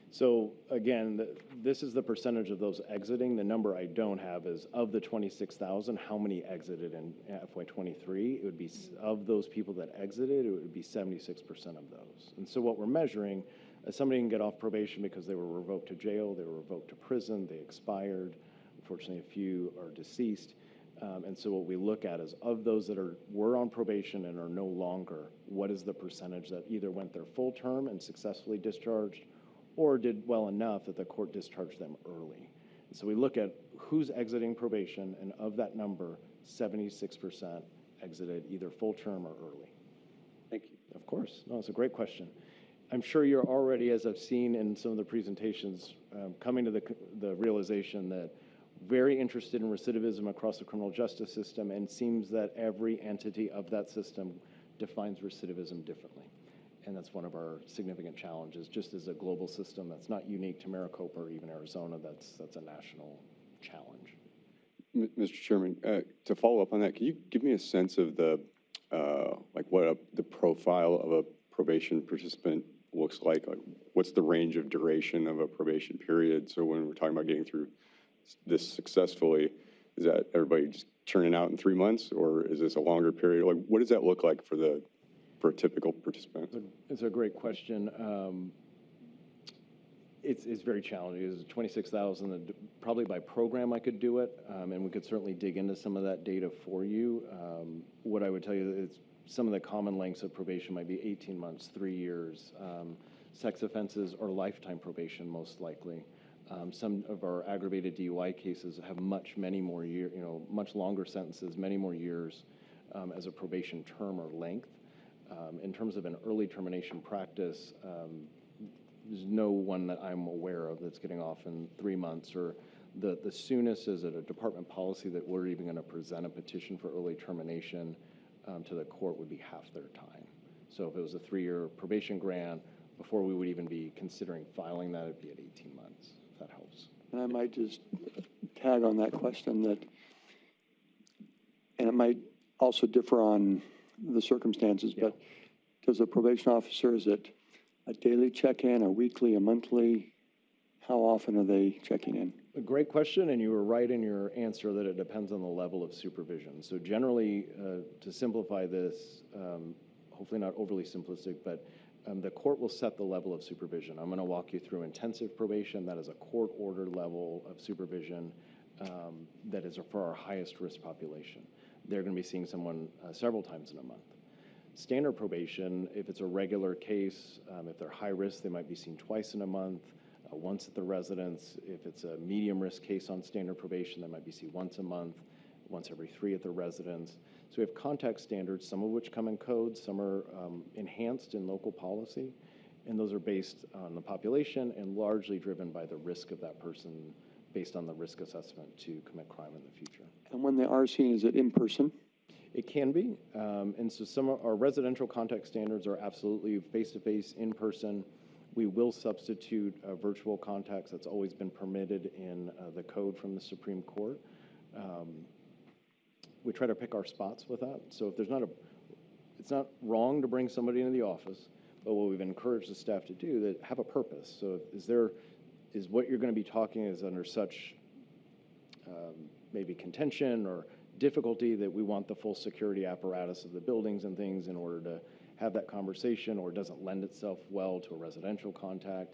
So again, this is the percentage of those exiting. The number I don't have is of the 26,000, how many exited in FY23? It would be, of those people that exited, it would be 76% of those. And so what we're measuring is somebody can get off probation because they were revoked to jail, they were revoked to prison, they expired. Unfortunately, a few are deceased. And so what we look at is of those that were on probation and are no longer, what is the percentage that either went their full term and successfully discharged or did well enough that the court discharged them early. And so we look at who's exiting probation, and of that number, 76% exited either full term or early. Thank you. Of course. No, it's a great question. I'm sure you're already, as I've seen in some of the presentations, coming to the realization that very interested in recidivism across the criminal justice system, and seems that every entity of that system defines recidivism differently. And that's one of our significant challenges, just as a global system that's not unique to Maricopa or even Arizona, that's a national challenge. Mr. Chairman, to follow up on that, can you give me a sense of the the profile of a probation participant looks like? Like, what's the range of duration of a probation period? So when we're talking about getting through this successfully, is that everybody just churning out in 3 months, or is this a longer period? Like, what does that look like for a typical participant? It's a great question. It's very challenging. It's 26,000. Probably by program I could do it, and we could certainly dig into some of that data for you. What I would tell you is some of the common lengths of probation might be 18 months, 3 years. Sex offenses or lifetime probation, most likely. Some of our aggravated DUI cases have much longer sentences, many more years as a probation term or length. In terms of an early termination practice, there's no one that I'm aware of that's getting off in 3 months, or the soonest is at a department policy that we're even going to present a petition for early termination to the court would be half their time. So if it was a 3-year probation grant, before we would even be considering filing that, it'd be at 18 months, if that helps. And I might just tag on that question and it might also differ on the circumstances, but does a probation officer, is it a daily check-in, a weekly, a monthly? How often are they checking in? A great question, and you were right in your answer that it depends on the level of supervision. So generally, to simplify this, hopefully not overly simplistic, but the court will set the level of supervision. I'm going to walk you through intensive probation. That is a court-ordered level of supervision that is for our highest risk population. They're going to be seeing someone several times in a month. Standard probation, if it's a regular case, if they're high risk, they might be seen twice in a month, once at the residence. If it's a medium risk case on standard probation, they might be seen once a month, once every 3 at the residence. So we have contact standards, some of which come in codes, some are enhanced in local policy, and those are based on the population and largely driven by the risk of that person based on the risk assessment to commit crime in the future. And when they are seen, is it in person? It can be. And so some of our residential contact standards are absolutely face-to-face, in person. We will substitute virtual contacts. That's always been permitted in the code from the Supreme Court. We try to pick our spots with that. So if there's it's not wrong to bring somebody into the office, but what we've encouraged the staff to do, that have a purpose. So is is what you're going to be talking is under such maybe contention or difficulty that we want the full security apparatus of the buildings and things in order to have that conversation, or it doesn't lend itself well to a residential contact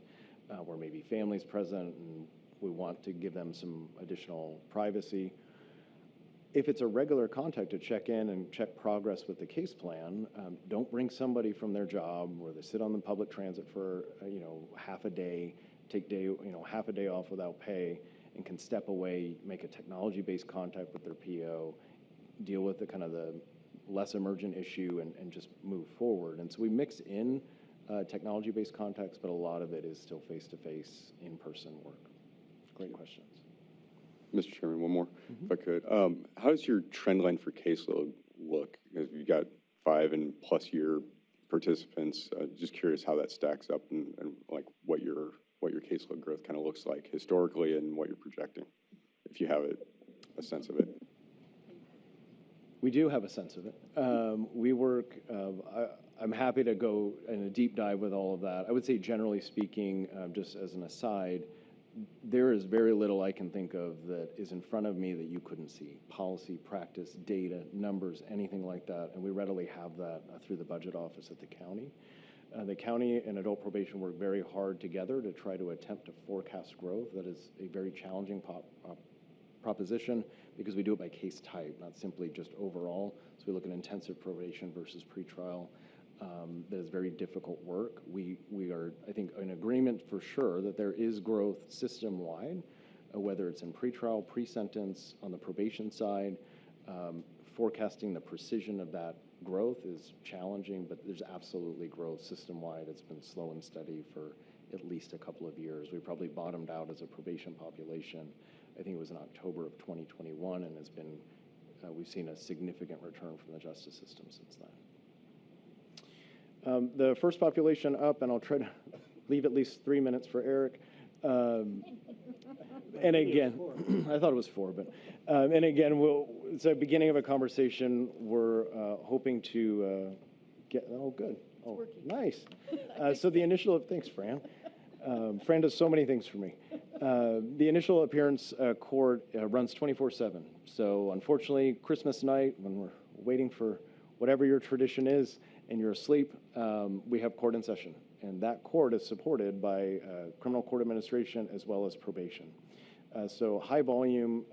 where maybe families present and we want to give them some additional privacy. If it's a regular contact to check in and check progress with the case plan, don't bring somebody from their job where they sit on the public transit for half a day, take half a day off without pay, and can step away, make a technology-based contact with their PO, deal with the kind of the less emergent issue, and just move forward. And so we mix in technology-based contacts, but a lot of it is still face-to-face, in-person work. Great questions. Mr. Chairman, one more, if I could. How does your trend line for caseload look? Because you've got 5+ year participants. Just curious how that stacks up and like what your caseload growth kind of looks like historically and what you're projecting, if you have a sense of it. We do have a sense of it. We work, I'm happy to go in a deep dive with all of that. I would say generally speaking, just as an aside, there is very little I can think of that is in front of me that you couldn't see. Policy, practice, data, numbers, anything like that. And we readily have that through the budget office at the county. The county and adult probation work very hard together to try to attempt to forecast growth. That is a very challenging proposition because we do it by case type, not simply just overall. So we look at intensive probation versus pretrial. That is very difficult work. We are, I think, in agreement for sure that there is growth system-wide, whether it's in pretrial, pre-sentence, on the probation side. Forecasting the precision of that growth is challenging, but there's absolutely growth system-wide. It's been slow and steady for at least a couple of years. We probably bottomed out as a probation population, I think it was in October of 2021, and has been, we've seen a significant return from the justice system since then. The first population up, and I'll try to leave at least 3 minutes for Eric. And again, I thought it was 4, but, and again, it's a beginning of a conversation. We're hoping to get, oh, good. Oh, nice. So the initial, thanks, Fran. Fran does so many things for me. The initial appearance court runs 24/7. So unfortunately, Christmas night, when we're waiting for whatever your tradition is, and you're asleep, we have court in session. And that court is supported by criminal court administration as well as probation. So high volume,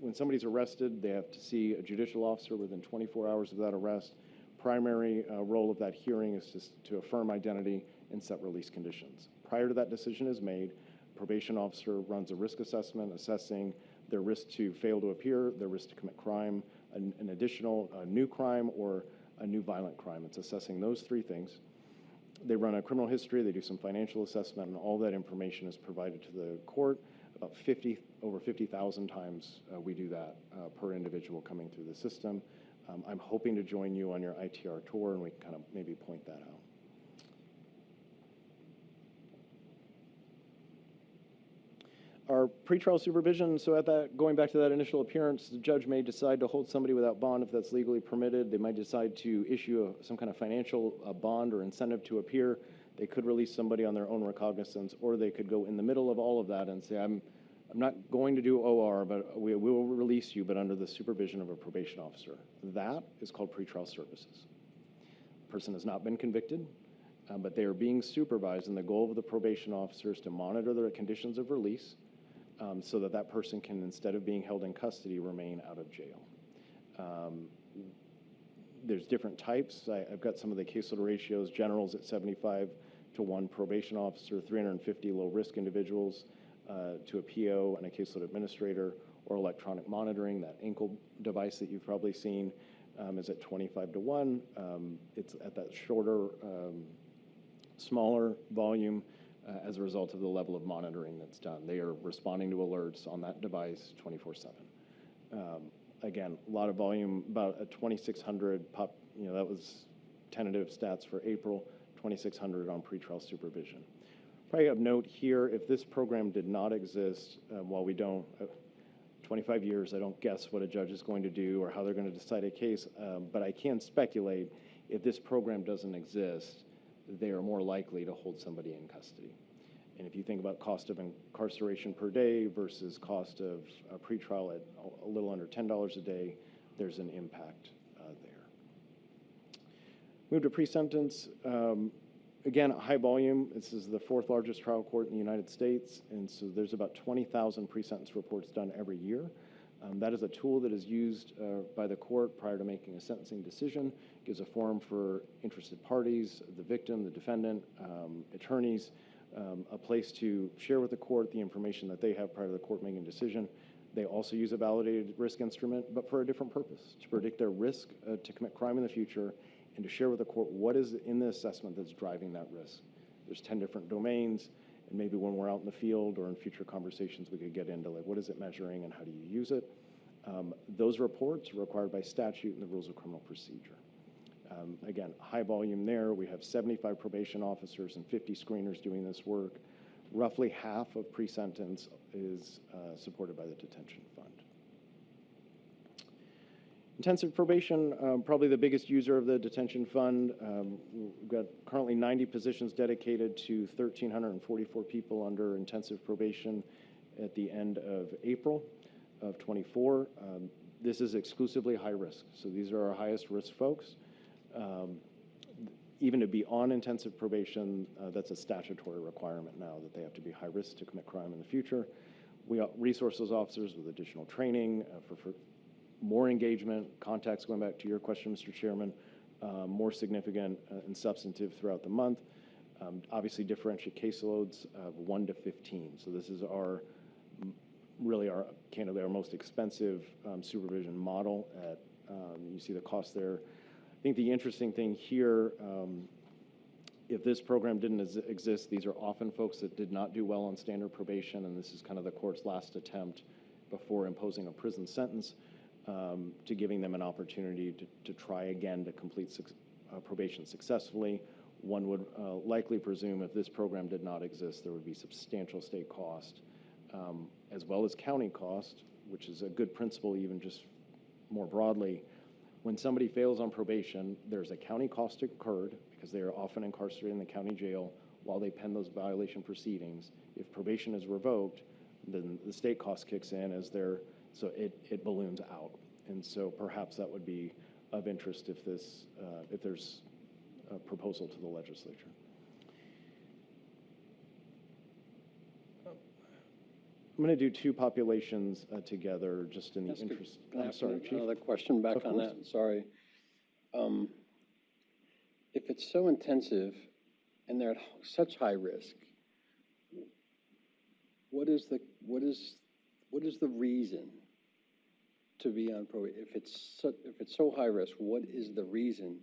when somebody's arrested, they have to see a judicial officer within 24 hours of that arrest. Primary role of that hearing is just to affirm identity and set release conditions. Prior to that decision is made, probation officer runs a risk assessment assessing their risk to fail to appear, their risk to commit crime, an additional new crime, or a new violent crime. It's assessing those 3 things. They run a criminal history, they do some financial assessment, and all that information is provided to the court. About over 50,000 times we do that per individual coming through the system. I'm hoping to join you on your ITR tour, and we can kind of maybe point that out. Our pretrial supervision, so at that, going back to that initial appearance, the judge may decide to hold somebody without bond if that's legally permitted. They might decide to issue some kind of financial bond or incentive to appear. They could release somebody on their own recognizance, or they could go in the middle of all of that and say, I'm not going to do OR, but we will release you, but under the supervision of a probation officer. That is called pretrial services. The person has not been convicted, but they are being supervised, and the goal of the probation officer is to monitor their conditions of release, so that that person can, instead of being held in custody, remain out of jail. There's different types. I've got some of the caseload ratios. Generals at 75-1 probation officer, 350 low-risk individuals to a PO and a caseload administrator, or electronic monitoring. That ankle device that you've probably seen is at 25-1. It's at that shorter, smaller volume as a result of the level of monitoring that's done. They are responding to alerts on that device 24/7. Again, a lot of volume, about a 2,600 that was tentative stats for April, 2,600 on pretrial supervision. Probably of note here, if this program did not exist, while we don't, 25 years, I don't guess what a judge is going to do or how they're going to decide a case, but I can speculate if this program doesn't exist, they are more likely to hold somebody in custody. And if you think about cost of incarceration per day versus cost of pretrial at a little under $10 a day, there's an impact there. Move to pre-sentence. Again, high volume. This is the 4th largest trial court in the United States, and so there's about 20,000 pre-sentence reports done every year. That is a tool that is used by the court prior to making a sentencing decision. It gives a forum for interested parties, the victim, the defendant, attorneys, a place to share with the court the information that they have prior to the court making a decision. They also use a validated risk instrument, but for a different purpose, to predict their risk to commit crime in the future and to share with the court what is in the assessment that's driving that risk. There's 10 different domains, and maybe when we're out in the field or in future conversations, we could get into like, what is it measuring and how do you use it? Those reports are required by statute and the rules of criminal procedure. Again, high volume there. We have 75 probation officers and 50 screeners doing this work. Roughly half of pre-sentence is supported by the detention fund. Intensive probation, probably the biggest user of the detention fund. We've got currently 90 positions dedicated to 1,344 people under intensive probation at the end of April of 24. This is exclusively high risk. So these are our highest risk folks. Even to be on intensive probation, that's a statutory requirement now that they have to be high risk to commit crime in the future. We resource those officers with additional training for more engagement, contacts, going back to your question, Mr. Chairman, more significant and substantive throughout the month. Obviously, differentiate caseloads of 1 to 15. So this is candidly, our most expensive supervision model. You see the cost there. I think the interesting thing here, if this program didn't exist, these are often folks that did not do well on standard probation, and this is kind of the court's last attempt before imposing a prison sentence to giving them an opportunity to try again to complete probation successfully. One would likely presume if this program did not exist, there would be substantial state cost, as well as county cost, which is a good principle even just more broadly. When somebody fails on probation, there's a county cost incurred because they are often incarcerated in the county jail while they pen those violation proceedings. If probation is revoked, then the state cost kicks in so it balloons out. And so perhaps that would be of interest if there's a proposal to the legislature. I'm going to do two populations together just in the interest. I'm sorry, Chief. Another question back on that. Sorry. If it's so intensive and they're at such high risk, what is the reason to be on probation? If it's so high risk, what is the reason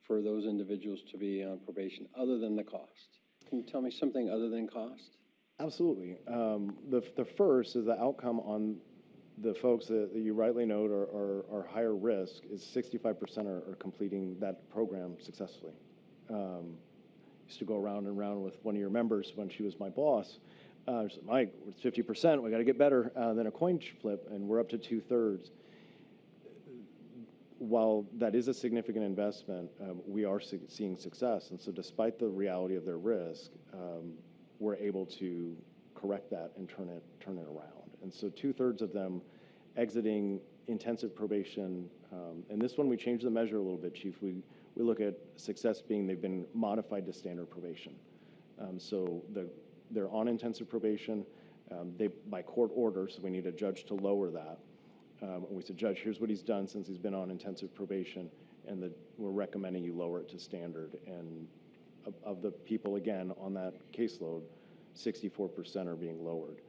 for those individuals to be on probation other than the cost? Can you tell me something other than cost? Absolutely. The first is the outcome on the folks that you rightly note are higher risk is 65% are completing that program successfully. Used to go around and around with one of your members when she was my boss. She said, Mike, it's 50%. We got to get better than a coin flip, and we're up to 2/3. While that is a significant investment, we are seeing success, and so despite the reality of their risk, we're able to correct that and turn it around. And so 2/3 of them exiting intensive probation, and this one we changed the measure a little bit, Chief. We look at success being they've been modified to standard probation. So they're on intensive probation. By court order, so we need a judge to lower that. And we said, Judge, here's what he's done since he's been on intensive probation, and we're recommending you lower it to standard. And of the people, again, on that caseload, 64% are being lowered.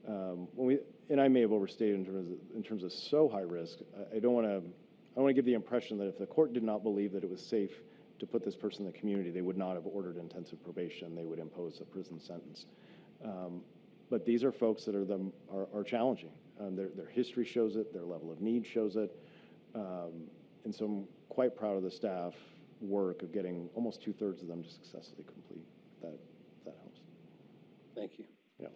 And I may have overstated in terms of so high risk. I don't want to give the impression that if the court did not believe that it was safe to put this person in the community, they would not have ordered intensive probation. They would impose a prison sentence. But these are folks that are challenging. Their history shows it. Their level of need shows it. And so I'm quite proud of the staff work of getting almost 2/3 of them to successfully complete. If that helps. Thank you. Yeah.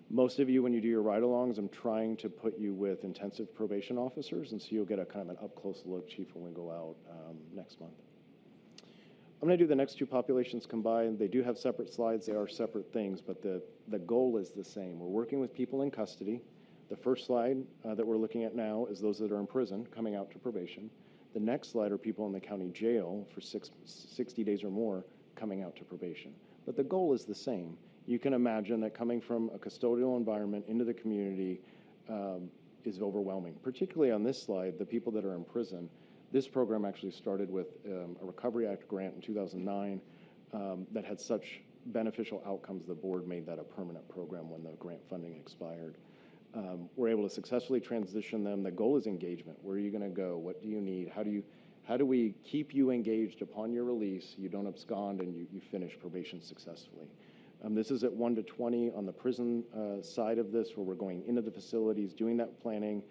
Most of you, when you do your ride-alongs, I'm trying to put you with intensive probation officers, and so you'll get a kind of an up-close look, Chief, when we go out next month. I'm going to do the next two populations combined. They do have separate slides. They are separate things, but the goal is the same. We're working with people in custody. The first slide that we're looking at now is those that are in prison coming out to probation. The next slide are people in the county jail for 60 days or more coming out to probation. But the goal is the same. You can imagine that coming from a custodial environment into the community is overwhelming, particularly on this slide, the people that are in prison. This program actually started with a Recovery Act grant in 2009 that had such beneficial outcomes, the board made that a permanent program when the grant funding expired. We're able to successfully transition them. The goal is engagement. Where are you going to go? What do you need? How do we keep you engaged upon your release? You don't abscond and you finish probation successfully. This is at 1 to 20 on the prison side of this, where we're going into the facilities, doing that planning.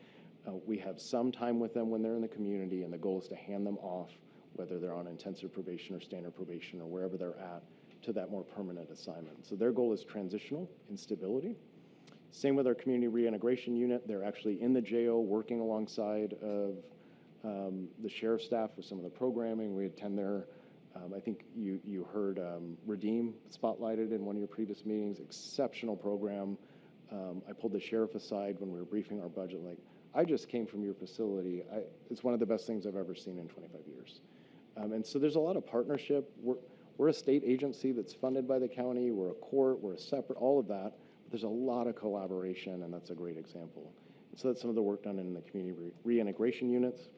We have some time with them when they're in the community, and the goal is to hand them off, whether they're on intensive probation or standard probation or wherever they're at, to that more permanent assignment. So their goal is transitional instability. Same with our community reintegration unit. They're actually in the jail working alongside of the sheriff's staff with some of the programming. We attend their, I think you heard Redeem spotlighted in one of your previous meetings, exceptional program. I pulled the sheriff aside when we were briefing our budget, like, I just came from your facility. It's one of the best things I've ever seen in 25 years. And so there's a lot of partnership. We're a state agency that's funded by the county. We're a court. We're a separate, all of that. But there's a lot of collaboration, and that's a great example. And so that's some of the work done in the community reintegration units.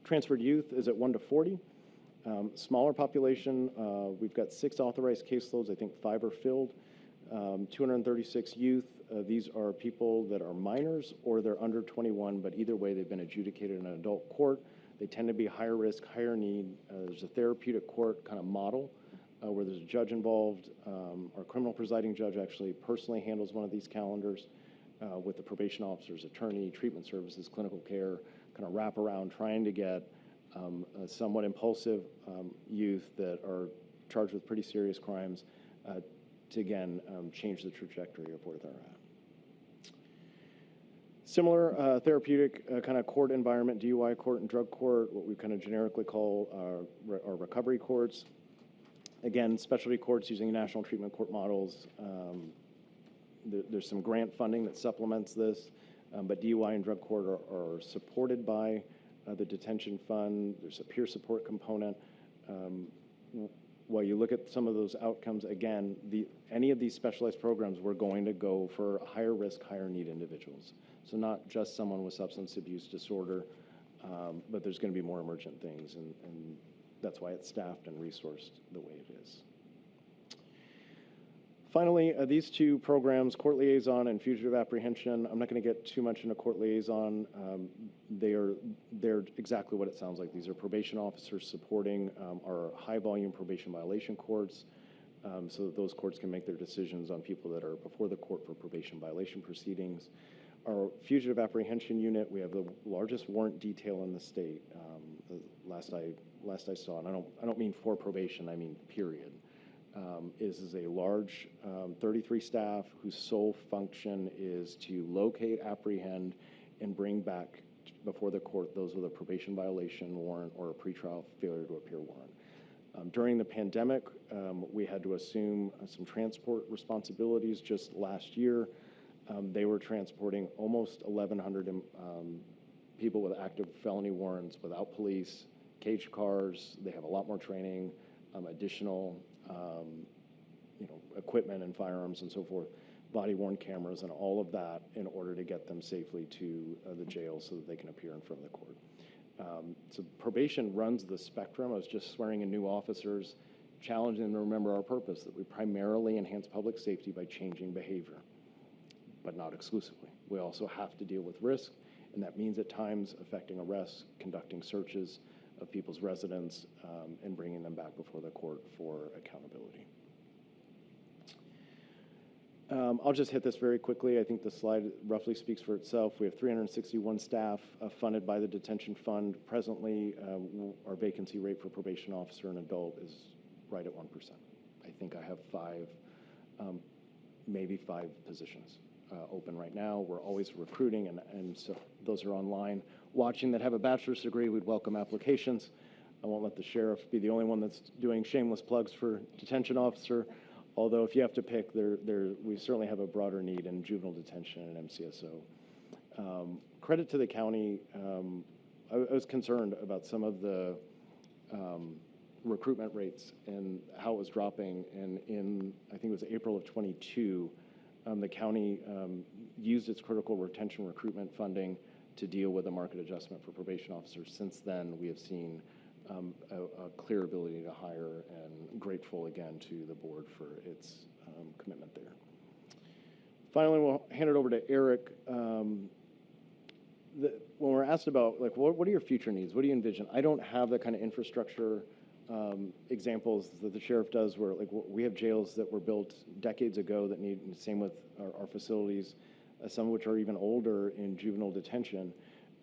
Transferred youth is at 1 to 40. Smaller population. We've got 6 authorized caseloads. I think 5 are filled. 236 youth. These are people that are minors or they're under 21, but either way, they've been adjudicated in an adult court. They tend to be higher risk, higher need. There's a therapeutic court kind of model where there's a judge involved. Our criminal presiding judge actually personally handles one of these calendars with the probation officer's attorney, treatment services, clinical care, kind of wrap around trying to get a somewhat impulsive youth that are charged with pretty serious crimes to, again, change the trajectory of where they're at. Similar therapeutic kind of court environment, DUI court and drug court, what we kind of generically call our recovery courts. Again, specialty courts using national treatment court models. There's some grant funding that supplements this, but DUI and drug court are supported by the detention fund. There's a peer support component. While you look at some of those outcomes, again, any of these specialized programs, we're going to go for higher risk, higher need individuals. So not just someone with substance abuse disorder, but there's going to be more emergent things, and that's why it's staffed and resourced the way it is. Finally, these two programs, court liaison and fugitive apprehension, I'm not going to get too much into court liaison. They're exactly what it sounds like. These are probation officers supporting our high volume probation violation courts so that those courts can make their decisions on people that are before the court for probation violation proceedings. Our fugitive apprehension unit, we have the largest warrant detail in the state. Last I saw, and I don't mean for probation, I mean period. Is a large 33 staff whose sole function is to locate, apprehend, and bring back before the court those with a probation violation warrant or a pretrial failure to appear warrant. During the pandemic, we had to assume some transport responsibilities. Just last year, they were transporting almost 1,100 people with active felony warrants without police, caged cars. They have a lot more training, additional equipment and firearms and so forth, body-worn cameras and all of that in order to get them safely to the jail so that they can appear in front of the court. So probation runs the spectrum. I was just swearing in new officers, challenging them to remember our purpose, that we primarily enhance public safety by changing behavior, but not exclusively. We also have to deal with risk, and that means at times affecting arrests, conducting searches of people's residence, and bringing them back before the court for accountability. I'll just hit this very quickly. I think the slide roughly speaks for itself. We have 361 staff funded by the detention fund. Presently, our vacancy rate for probation officer and adult is right at 1%. I think I have 5, maybe 5 positions open right now. We're always recruiting, and so those are online. Watching that have a bachelor's degree, we'd welcome applications. I won't let the sheriff be the only one that's doing shameless plugs for detention officer, although if you have to pick, we certainly have a broader need in juvenile detention and MCSO. Credit to the county. I was concerned about some of the recruitment rates and how it was dropping. And in, I think it was April of 22, the county used its critical retention recruitment funding to deal with a market adjustment for probation officers. Since then, we have seen a clear ability to hire, and grateful again to the board for its commitment there. Finally, we'll hand it over to Eric. When we're asked about, like, what are your future needs? What do you envision? I don't have the kind of infrastructure examples that the sheriff does, where, like, we have jails that were built decades ago that need, and same with our facilities, some of which are even older in juvenile detention.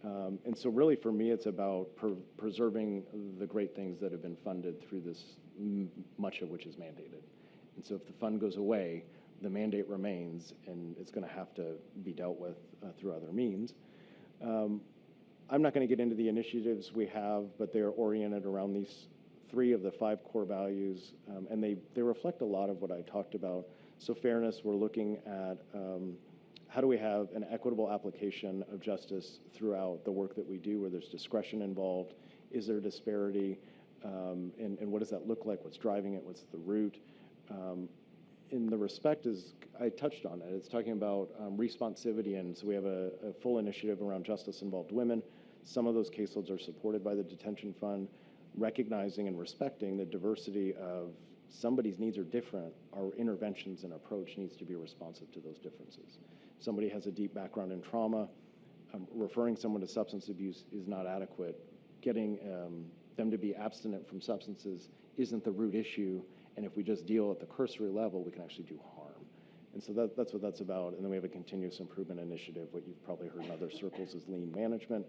And so really for me, it's about preserving the great things that have been funded through this, much of which is mandated. And so if the fund goes away, the mandate remains, and it's going to have to be dealt with through other means. I'm not going to get into the initiatives we have, but they're oriented around these 3 of the 5 core values, and they reflect a lot of what I talked about. So fairness, we're looking at how do we have an equitable application of justice throughout the work that we do, where there's discretion involved? Is there disparity? And what does that look like? What's driving it? What's the root? In the respect, is I touched on it. It's talking about responsivity, and so we have a full initiative around justice-involved women. Some of those caseloads are supported by the detention fund. Recognizing and respecting the diversity of somebody's needs are different, our interventions and approach needs to be responsive to those differences. Somebody has a deep background in trauma, referring someone to substance abuse is not adequate. Getting them to be abstinent from substances isn't the root issue, and if we just deal at the cursory level, we can actually do harm. And so that's what that's about. And then we have a continuous improvement initiative. What you've probably heard in other circles is lean management.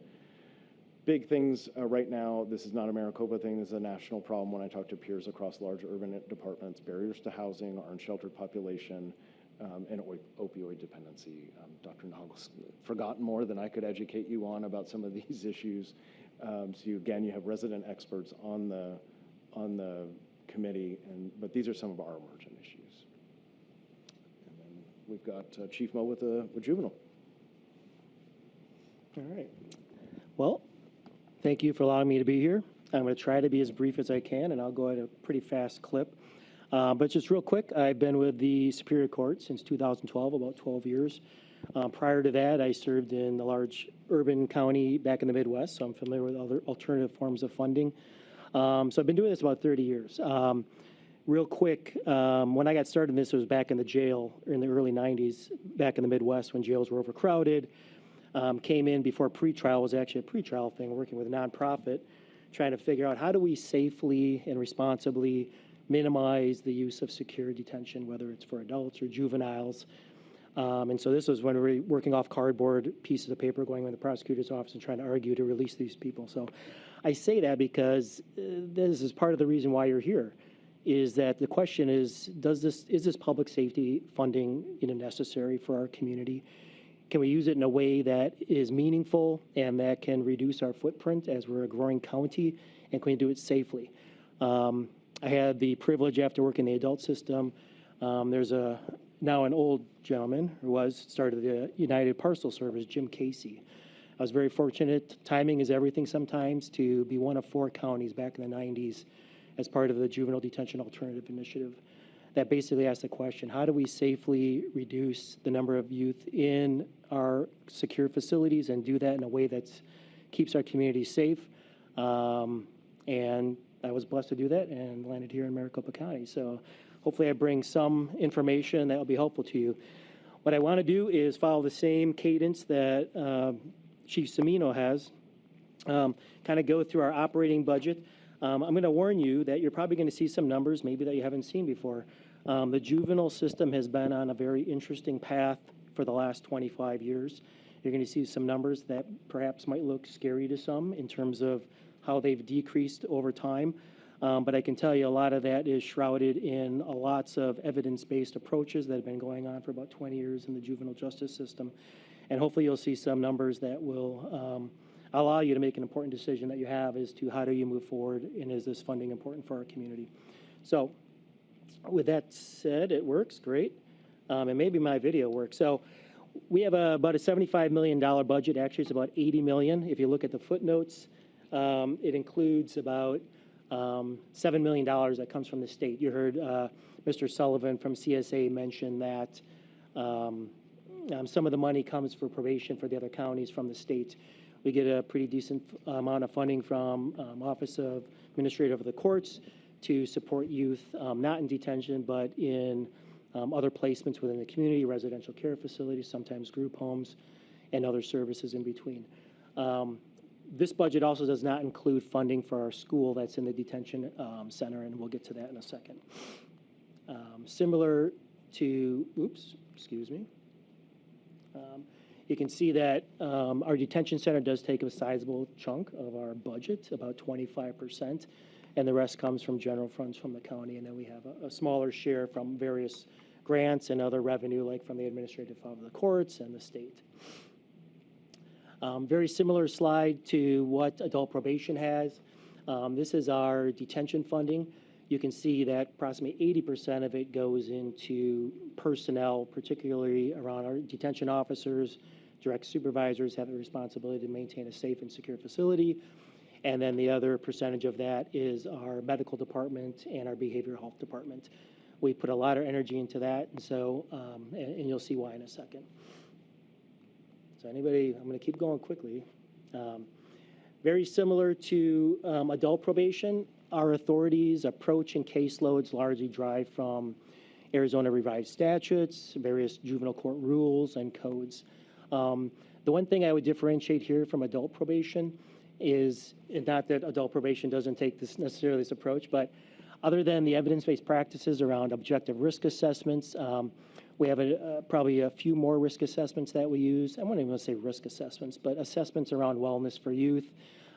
Big things right now, this is not a Maricopa thing, this is a national problem. When I talk to peers across large urban departments, barriers to housing, our unsheltered population, and opioid dependency. Dr. Nagel's forgotten more than I could educate you on about some of these issues. So you have resident experts on the committee, but these are some of our emergent issues. And then we've got Chief Mo with juvenile. All right. Well, thank you for allowing me to be here. I'm going to try to be as brief as I can, and I'll go at a pretty fast clip. But just real quick, I've been with the Superior Court since 2012, about 12 years. Prior to that, I served in the large urban county back in the Midwest, so I'm familiar with other alternative forms of funding. So I've been doing this about 30 years. Real quick, when I got started in this, it was back in the jail in the early 90s, back in the Midwest when jails were overcrowded. Came in before pretrial was actually a pretrial thing, working with a nonprofit, trying to figure out how do we safely and responsibly minimize the use of secure detention, whether it's for adults or juveniles. And so this was when we were working off cardboard pieces of paper, going in the prosecutor's office and trying to argue to release these people. So I say that because this is part of the reason why you're here, is that the question is, is this public safety funding necessary for our community? Can we use it in a way that is meaningful and that can reduce our footprint as we're a growing county, and can we do it safely? I had the privilege after working in the adult system. There's now an old gentleman who started the United Parcel Service, Jim Casey. I was very fortunate. Timing is everything sometimes, to be one of 4 counties back in the 90s as part of the Juvenile Detention Alternative Initiative that basically asked the question, how do we safely reduce the number of youth in our secure facilities and do that in a way that keeps our community safe? And I was blessed to do that and landed here in Maricopa County. So hopefully I bring some information that will be helpful to you. What I want to do is follow the same cadence that Chief Semino has, kind of go through our operating budget. I'm going to warn you that you're probably going to see some numbers maybe that you haven't seen before. The juvenile system has been on a very interesting path for the last 25 years. You're going to see some numbers that perhaps might look scary to some in terms of how they've decreased over time. But I can tell you a lot of that is shrouded in lots of evidence-based approaches that have been going on for about 20 years in the juvenile justice system. And hopefully you'll see some numbers that will allow you to make an important decision that you have as to how do you move forward and is this funding important for our community. So with that said, it works great. And maybe my video works. So we have about a $75 million budget. Actually, it's about $80 million. If you look at the footnotes, it includes about $7 million that comes from the state. You heard Mr. Sullivan from CSA mention that some of the money comes for probation for the other counties from the state. We get a pretty decent amount of funding from Office of Administrator of the Courts to support youth, not in detention, but in other placements within the community, residential care facilities, sometimes group homes, and other services in between. This budget also does not include funding for our school that's in the detention center, and we'll get to that in a second. Similar to, you can see that our detention center does take a sizable chunk of our budget, about 25%, and the rest comes from general funds from the county, and then we have a smaller share from various grants and other revenue, like from the administrative of the courts and the state. Very similar slide to what adult probation has. This is our detention funding. You can see that approximately 80% of it goes into personnel, particularly around our detention officers. Direct supervisors have the responsibility to maintain a safe and secure facility. And then the other percentage of that is our medical department and our behavioral health department. We put a lot of energy into that, and so, and you'll see why in a second. So anybody, I'm going to keep going quickly. Very similar to adult probation, our authorities, approach, and caseloads largely derive from Arizona revised statutes, various juvenile court rules, and codes. The one thing I would differentiate here from adult probation is, not that adult probation doesn't take this necessarily this approach, but other than the evidence-based practices around objective risk assessments, we have probably a few more risk assessments that we use. I wouldn't even say risk assessments, but assessments around wellness for youth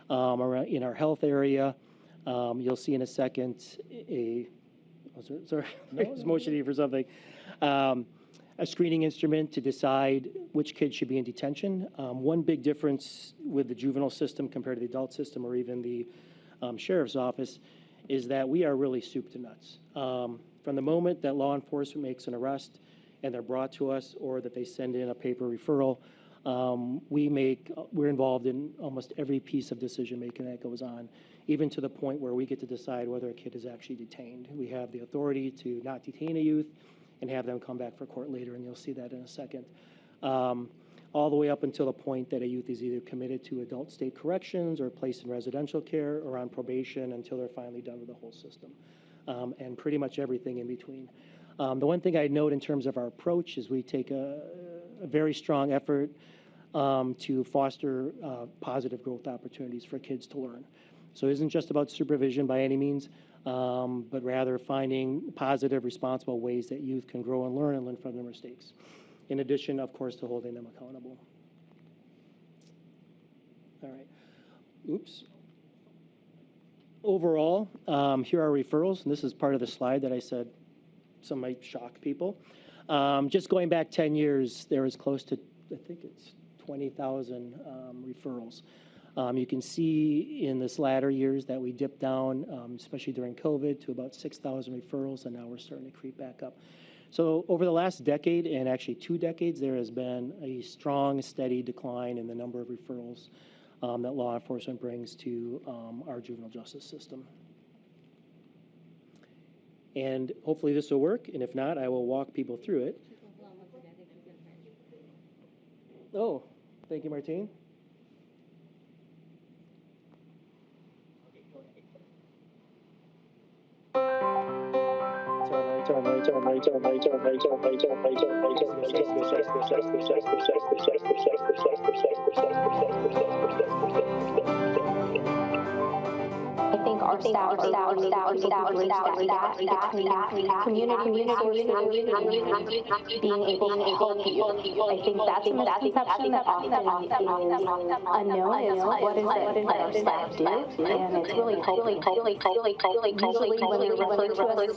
around in our health area. You'll see in a second I was motioning for something. A screening instrument to decide which kids should be in detention. One big difference with the juvenile system compared to the adult system or even the sheriff's office is that we are really soup to nuts. From the moment that law enforcement makes an arrest and they're brought to us or that they send in a paper referral, we're involved in almost every piece of decision making that goes on, even to the point where we get to decide whether a kid is actually detained. We have the authority to not detain a youth and have them come back for court later, and you'll see that in a second. All the way up until the point that a youth is either committed to adult state corrections or placed in residential care or on probation until they're finally done with the whole system, and pretty much everything in between. The one thing I'd note in terms of our approach is we take a very strong effort to foster positive growth opportunities for kids to learn. So it isn't just about supervision by any means, but rather finding positive, responsible ways that youth can grow and learn from their mistakes. In addition, of course, to holding them accountable. All right. Oops. Overall, here are referrals, and this is part of the slide that I said some might shock people. Just going back 10 years, there was close to, I think it's 20,000 referrals. You can see in this latter years that we dipped down, especially during COVID, to about 6,000 referrals, and now we're starting to creep back up. So over the last decade, and actually 2 decades, there has been a strong, steady decline in the number of referrals that law enforcement brings to our juvenile justice system. And hopefully this will work, and if not, I will walk people through it. Oh, thank you, Martine. I think our staff are able to bridge that gap between community resources and being able to help you. I think that's a misconception that often is unknown, is what is it that our staff do, and it's really helping. Usually when they're referred to us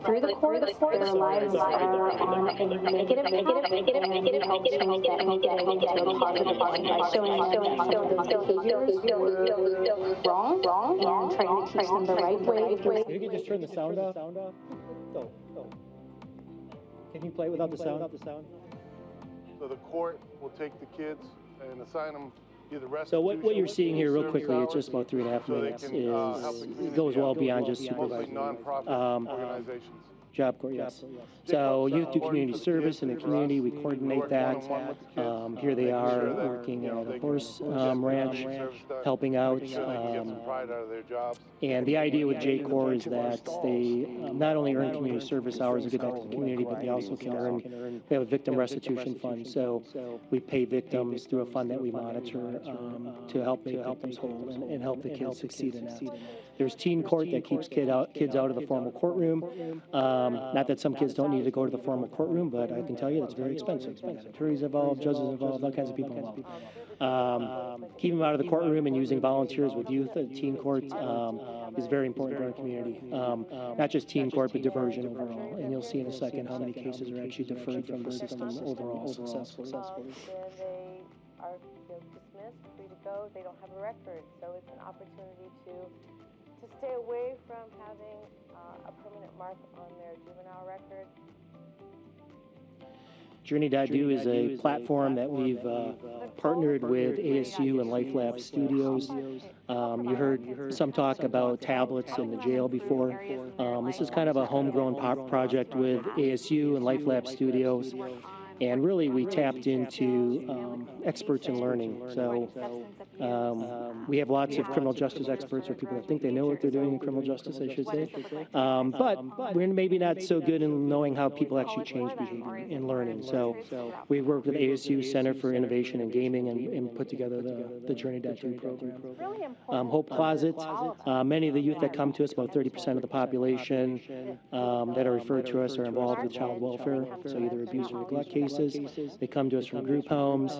through the courts, their lives are on a negative path, and we help change that negative into a positive one by showing them that some of those behaviors were wrong and trying to teach them the right way. You can just turn the sound off. Go. Can you play without the sound? So the court will take the kids and assign them either restitution. So what you're seeing here real service quickly, it's hours, just about 3.5 so they minutes, can, help the it community goes well out. beyond just Mostly supervising. nonprofit organizations. Job Corps, yes. So youth to community service in the community, we coordinate that. Here they are working at a horse ranch, helping out. And the idea with J Corps is that they not only earn community service hours and give back to the community, but they also can earn, they have a victim restitution fund. So we pay victims through a fund that we monitor to help make victims whole and help the kids succeed in that. There's teen court that keeps kids out of the formal courtroom. Not that some kids don't need to go to the formal courtroom, but I can tell you it's very expensive. Attorneys involved, judges involved, all kinds of people involved. Keeping them out of the courtroom and using volunteers with youth at teen court is very important to our community. Not just teen court, but diversion overall. And you'll see in a second how many cases are actually deferred from the system overall successfully. They are dismissed, free to go. They don't have a record, so it's an opportunity to stay away from having a permanent mark on their juvenile record. Journey.do is a platform that we've partnered with ASU and Life Lab Studios. You heard some talk about tablets in the jail before. This is kind of a homegrown project with ASU and Life Lab Studios. And really, we tapped into experts in learning. So we have lots of criminal justice experts, or people that think they know what they're doing in criminal justice, I should say. But we're maybe not so good in knowing how people actually change behavior in learning. So we worked with ASU Center for Innovation and Gaming and put together the Journey.do program. Hope Closet, many of the youth that come to us, about 30% of the population that are referred to us are involved with child welfare, so either abuse or neglect cases. They come to us from group homes.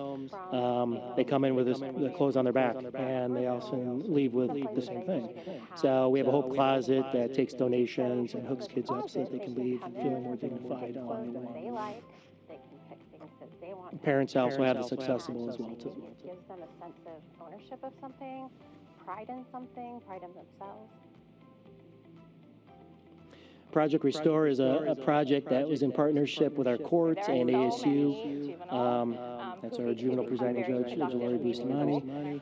They come in with their clothes on their back, and they also leave with the same thing. So we have a Hope Closet that takes donations and hooks kids up so that they can leave feeling more dignified on the way. Parents also have this accessible as well, too. It gives them a sense of ownership of something, pride in something, pride in themselves. Project Restore is a project that was in partnership with our courts and ASU. That's our juvenile presiding judge, Lori Bustamante.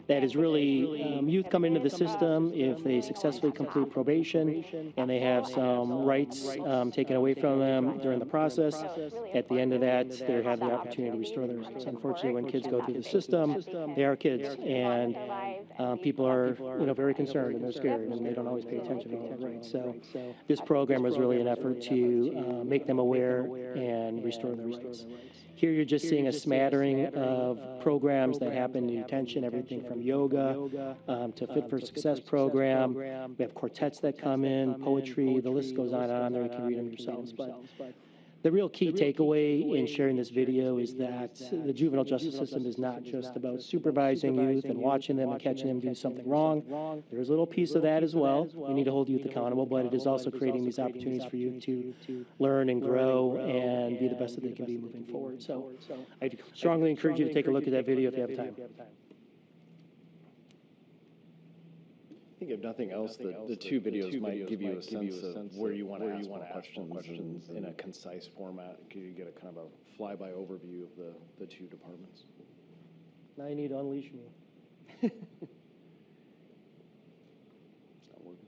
That is really youth come into the system if they successfully complete probation and they have some rights taken away from them during the process. At the end of that, they have the opportunity to restore their rights. Unfortunately, when kids go through the system, they are kids, and people are very concerned and they're scared and they don't always pay attention to all their rights. So this program was really an effort to make them aware and restore their rights. Here you're just seeing a smattering of programs that happen in detention, everything from yoga to Fit for Success program. We have quartets that come in, poetry, the list goes on there. You can read them yourselves. But the real key takeaway in sharing this video is that the juvenile justice system is not just about supervising youth and watching them and catching them do something wrong. There's a little piece of that as well. We need to hold youth accountable, but it is also creating these opportunities for youth to learn and grow and be the best that they can be moving forward. So I strongly encourage you to take a look at that video if you have time. I think if nothing else, the two videos might give you a sense of where you want to ask more questions in a concise format. You get a kind of a flyby overview of the two departments. Now you need to unleash me. It's not working.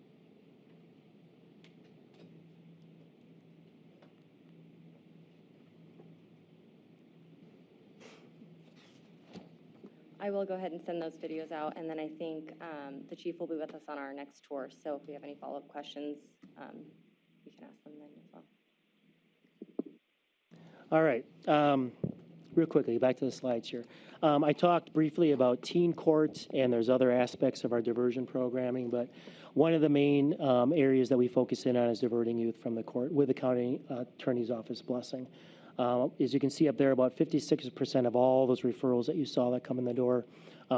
I will go ahead and send those videos out, and then I think the chief will be with us on our next tour. So if we have any follow-up questions, we can ask them then as well. All right. real quickly, back to the slides here. I talked briefly about teen courts, and there's other aspects of our diversion programming, but one of the main areas that we focus in on is diverting youth from the court with the county attorney's office blessing. As you can see up there, about 56% of all those referrals that you saw that come in the door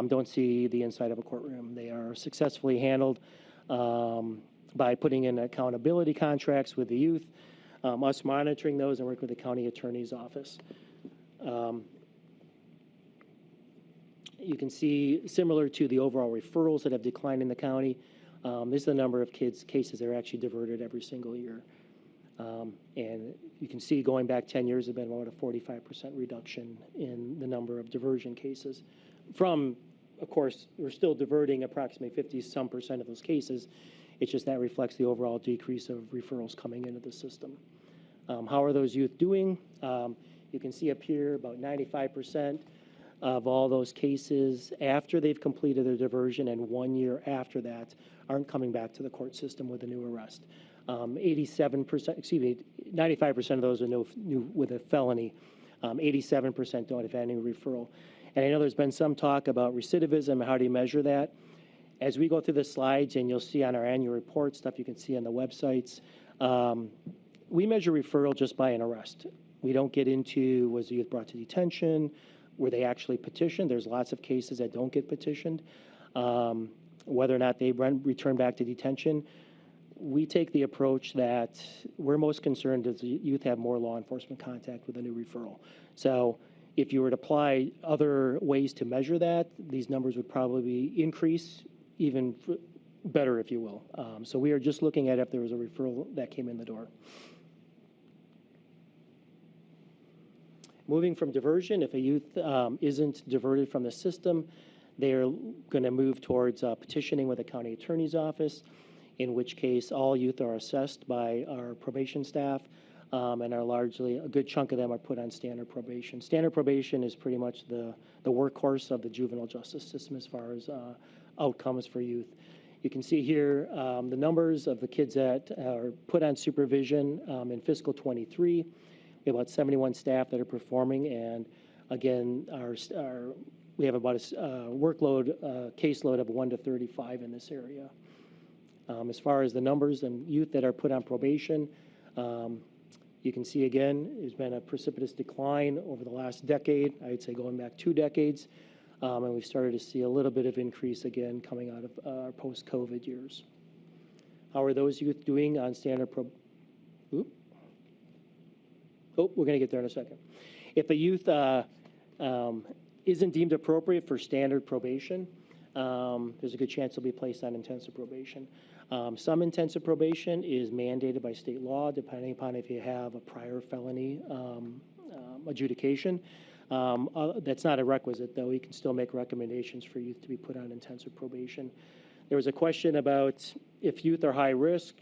don't see the inside of a courtroom. They are successfully handled by putting in accountability contracts with the youth, us monitoring those, and work with the county attorney's office. You can see, similar to the overall referrals that have declined in the county, this is the number of cases that are actually diverted every single year. And you can see going back 10 years, there's been about a 45% reduction in the number of diversion cases. From, of course, we're still diverting approximately 50-some% of those cases. It's just that reflects the overall decrease of referrals coming into the system. How are those youth doing? You can see up here about 95% of all those cases after they've completed their diversion and 1 year after that aren't coming back to the court system with a new arrest. 95% of those are new with a felony. 87% don't have any referral. And I know there's been some talk about recidivism. How do you measure that? As we go through the slides, and you'll see on our annual report, stuff you can see on the websites, we measure referral just by an arrest. We don't get into, was the youth brought to detention? Were they actually petitioned? There's lots of cases that don't get petitioned. Whether or not they return back to detention, we take the approach that we're most concerned that the youth have more law enforcement contact with a new referral. So if you were to apply other ways to measure that, these numbers would probably increase even better, if you will. So we are just looking at if there was a referral that came in the door. Moving from diversion, if a youth isn't diverted from the system, they're going to move towards petitioning with the county attorney's office, in which case all youth are assessed by our probation staff, and are largely, a good chunk of them are put on standard probation. Standard probation is pretty much the workhorse of the juvenile justice system as far as outcomes for youth. You can see here the numbers of the kids that are put on supervision in fiscal 23. We have about 71 staff that are performing, and again, we have about a caseload of 1 to 35 in this area. As far as the numbers and youth that are put on probation, you can see again, there's been a precipitous decline over the last decade, I'd say going back 2 decades, and we've started to see a little bit of increase again coming out of our post-COVID years. How are those youth doing on standard we're going to get there in a second. If a youth isn't deemed appropriate for standard probation, there's a good chance they'll be placed on intensive probation. Some intensive probation is mandated by state law, depending upon if you have a prior felony adjudication. That's not a requisite, though. You can still make recommendations for youth to be put on intensive probation. There was a question about if youth are high risk,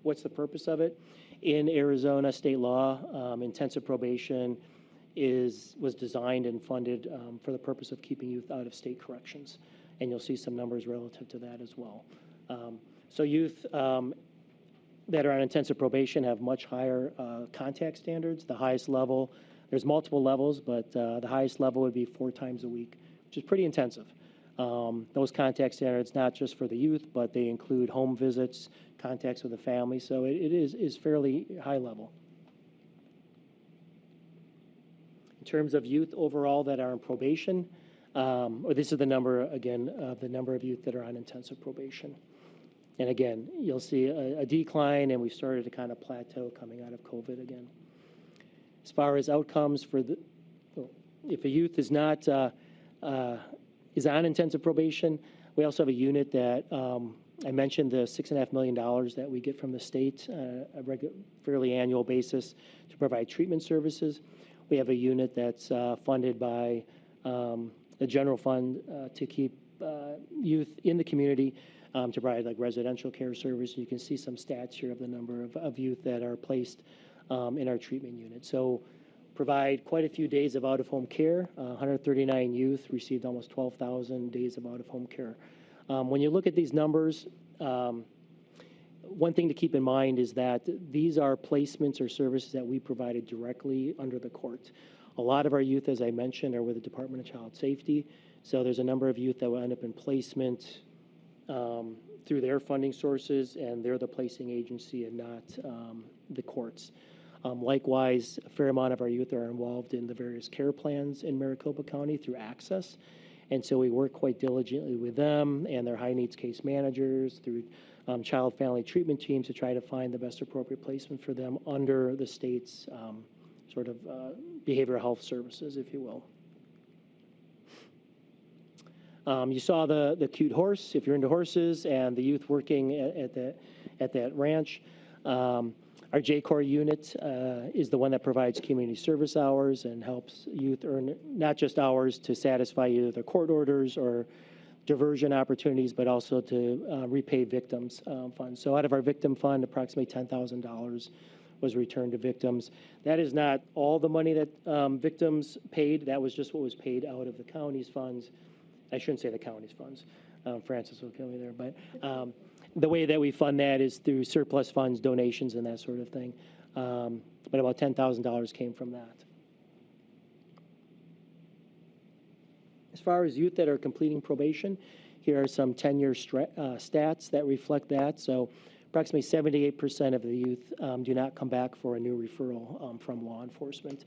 what's the purpose of it? In Arizona state law, intensive probation was designed and funded for the purpose of keeping youth out of state corrections. And you'll see some numbers relative to that as well. So youth that are on intensive probation have much higher contact standards. The highest level, there's multiple levels, but the highest level would be 4 times a week, which is pretty intensive. Those contact standards, not just for the youth, but they include home visits, contacts with the family, so it is fairly high level. In terms of youth overall that are on probation, or this is the number, again, of the number of youth that are on intensive probation. And again, you'll see a decline, and we started to kind of plateau coming out of COVID again. As far as outcomes for if a youth is not, is on intensive probation, we also have a unit that, I mentioned the $6.5 million that we get from the state on a fairly annual basis to provide treatment services. We have a unit that's funded by the general fund to keep youth in the community to provide like residential care service. You can see some stats here of the number of youth that are placed in our treatment unit. So provide quite a few days of out-of-home care. 139 youth received almost 12,000 days of out-of-home care. When you look at these numbers, one thing to keep in mind is that these are placements or services that we provided directly under the court. A lot of our youth, as I mentioned, are with the Department of Child Safety. So there's a number of youth that will end up in placement through their funding sources, and they're the placing agency and not the courts. Likewise, a fair amount of our youth are involved in the various care plans in Maricopa County through Access. And so we work quite diligently with them and their high needs case managers through child family treatment teams to try to find the best appropriate placement for them under the state's sort of behavioral health services, if you will. You saw the cute horse, if you're into horses, and the youth working at that ranch. Our J-Corps unit is the one that provides community service hours and helps youth earn not just hours to satisfy either their court orders or diversion opportunities, but also to repay victims funds. So out of our victim fund, approximately $10,000 was returned to victims. That is not all the money that victims paid. That was just what was paid out of the county's funds. I shouldn't say the county's funds. Francis will kill me there. But the way that we fund that is through surplus funds, donations, and that sort of thing. But about $10,000 came from that. As far as youth that are completing probation, here are some 10-year stats that reflect that. So approximately 78% of the youth do not come back for a new referral from law enforcement.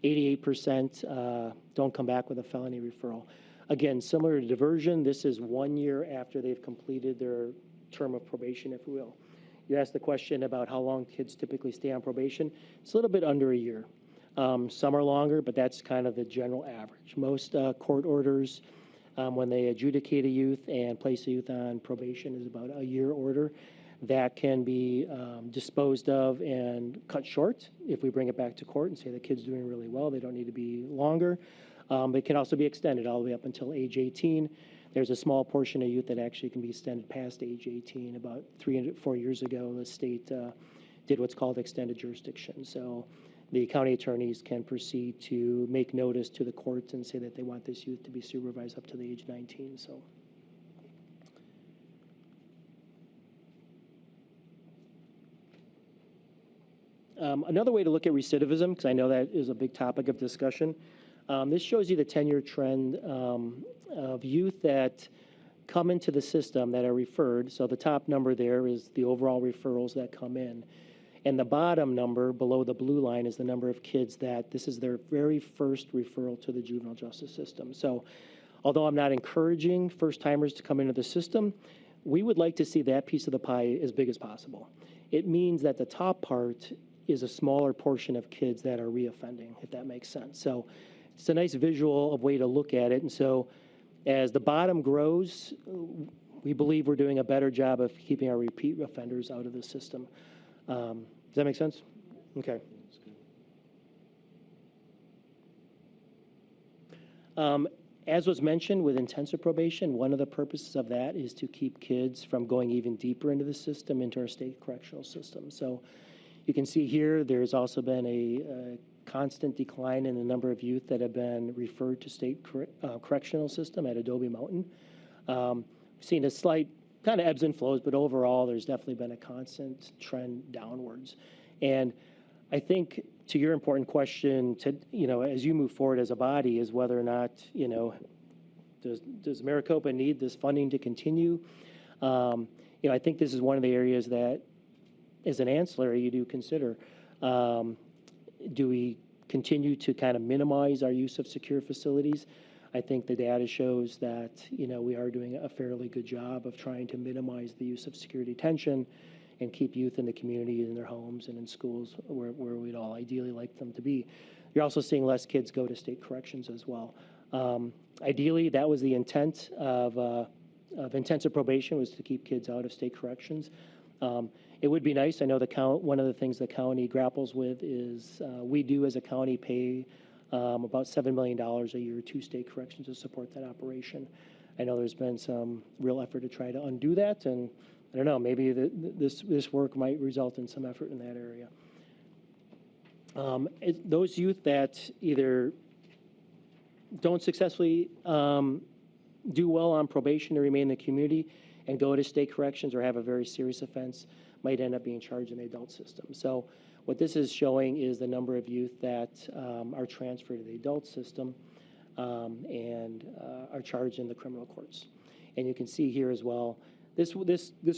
88% don't come back with a felony referral. Again, similar to diversion, this is 1 year after they've completed their term of probation, if you will. You asked the question about how long kids typically stay on probation. It's a little bit under a year. Some are longer, but that's kind of the general average. Most court orders, when they adjudicate a youth and place a youth on probation, is about a year order. That can be disposed of and cut short if we bring it back to court and say the kid's doing really well, they don't need to be longer. But it can also be extended all the way up until age 18. There's a small portion of youth that actually can be extended past age 18. About 3 or 4 years ago, the state did what's called extended jurisdiction. So the county attorneys can proceed to make notice to the courts and say that they want this youth to be supervised up to the age 19. So. Another way to look at recidivism, because I know that is a big topic of discussion, this shows you the 10-year trend of youth that come into the system that are referred. So the top number there is the overall referrals that come in. And the bottom number below the blue line is the number of kids that this is their very first referral to the juvenile justice system. So although I'm not encouraging first-timers to come into the system, we would like to see that piece of the pie as big as possible. It means that the top part is a smaller portion of kids that are reoffending, if that makes sense. So it's a nice visual of way to look at it. And so as the bottom grows, we believe we're doing a better job of keeping our repeat offenders out of the system. Does that make sense? Okay. As was mentioned with intensive probation, one of the purposes of that is to keep kids from going even deeper into the system, into our state correctional system. So you can see here, there's also been a constant decline in the number of youth that have been referred to state correctional system at Adobe Mountain. We've seen a slight kind of ebbs and flows, but overall, there's definitely been a constant trend downwards. And I think to your important question, to, as you move forward as a body, is whether or not, does Maricopa need this funding to continue? I think this is one of the areas that, as an ancillary, you do consider. Do we continue to kind of minimize our use of secure facilities? I think the data shows that, we are doing a fairly good job of trying to minimize the use of secure detention and keep youth in the community, in their homes and in schools where we'd all ideally like them to be. You're also seeing less kids go to state corrections as well. Ideally, that was the intent of intensive probation, was to keep kids out of state corrections. It would be nice. I know one of the things the county grapples with is we do as a county pay about $7 million a year to state corrections to support that operation. I know there's been some real effort to try to undo that, and I don't know, maybe this work might result in some effort in that area. Those youth that either don't successfully do well on probation to remain in the community and go to state corrections or have a very serious offense might end up being charged in the adult system. So What this is showing is the number of youth that are transferred to the adult system and are charged in the criminal courts. And you can see here as well, this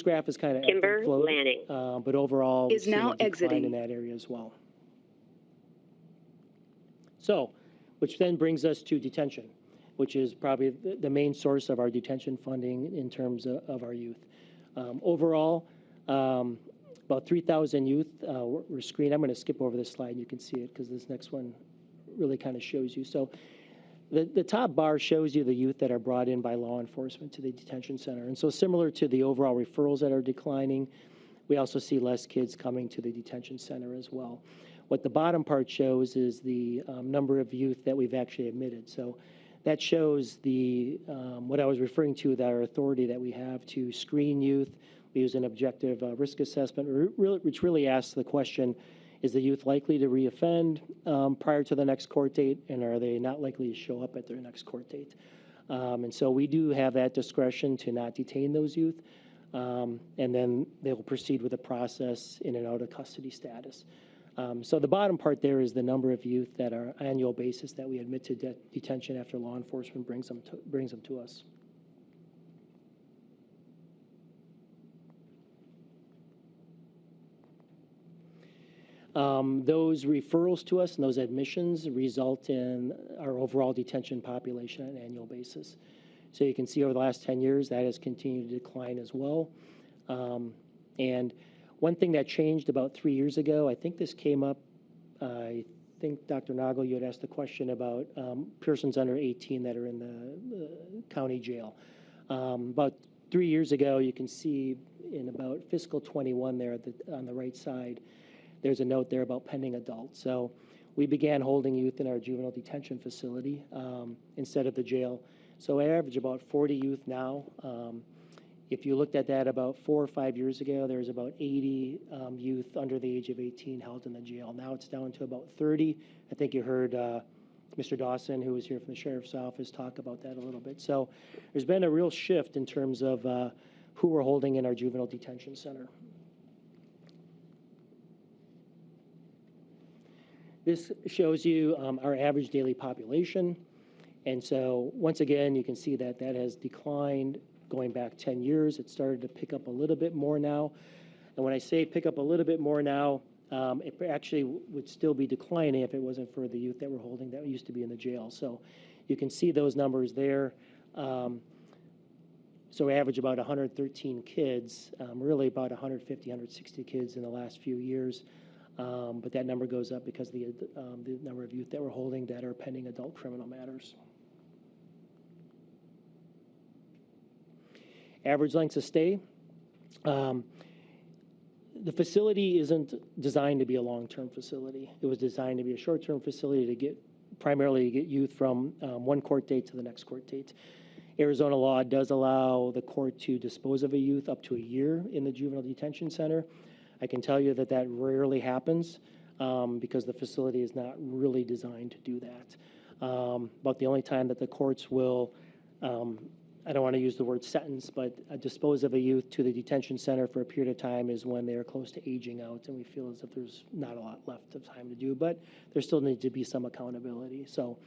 graph is kind of Kimber flowed, Lanning but overall is now we've seen a decline exiting in that area as well. So, which then brings us to detention, which is probably the main source of our detention funding in terms of our youth. Overall, about 3,000 youth were screened. I'm going to skip over this slide. You can see it because this next one really kind of shows you. So the top bar shows you the youth that are brought in by law enforcement to the detention center. And so similar to the overall referrals that are declining, we also see less kids coming to the detention center as well. What the bottom part shows is the number of youth that we've actually admitted. So that shows the what I was referring to, that our authority that we have to screen youth. We use an objective risk assessment, which really asks the question, is the youth likely to reoffend prior to the next court date, and are they not likely to show up at their next court date? And so we do have that discretion to not detain those youth, and then they will proceed with the process in and out of custody status. So the bottom part there is the number of youth that are annual basis that we admit to detention after law enforcement brings them to us. Those referrals to us and those admissions result in our overall detention population on an annual basis. So you can see over the last 10 years that has continued to decline as well. And one thing that changed about 3 years ago, I think this came up, I think Dr. Nagel, you had asked a question about persons under 18 that are in the county jail. About 3 years ago, you can see in about fiscal 21 there on the right side, there's a note there about pending adults. So we began holding youth in our juvenile detention facility instead of the jail. So I average about 40 youth now. If you looked at that about 4 or 5 years ago, there was about 80 youth under the age of 18 held in the jail. Now it's down to about 30. I think you heard Mr. Dawson, who was here from the Sheriff's Office, talk about that a little bit. So there's been a real shift in terms of who we're holding in our juvenile detention center. This shows you our average daily population. And so once again, you can see that that has declined going back 10 years. It started to pick up a little bit more now. And when I say pick up a little bit more now, it actually would still be declining if it wasn't for the youth that we're holding that used to be in the jail. So you can see those numbers there. So we average about 113 kids, really about 150, 160 kids in the last few years. But that number goes up because of the number of youth that we're holding that are pending adult criminal matters. Average lengths of stay. The facility isn't designed to be a long-term facility. It was designed to be a short-term facility to primarily get youth from one court date to the next court date. Arizona law does allow the court to dispose of a youth up to a year in the juvenile detention center. I can tell you that rarely happens because the facility is not really designed to do that. But the only time that the courts will, I don't want to use the word sentence, but dispose of a youth to the detention center for a period of time is when they are close to aging out, and we feel as if there's not a lot left of time to do, but there still needs to be some accountability. So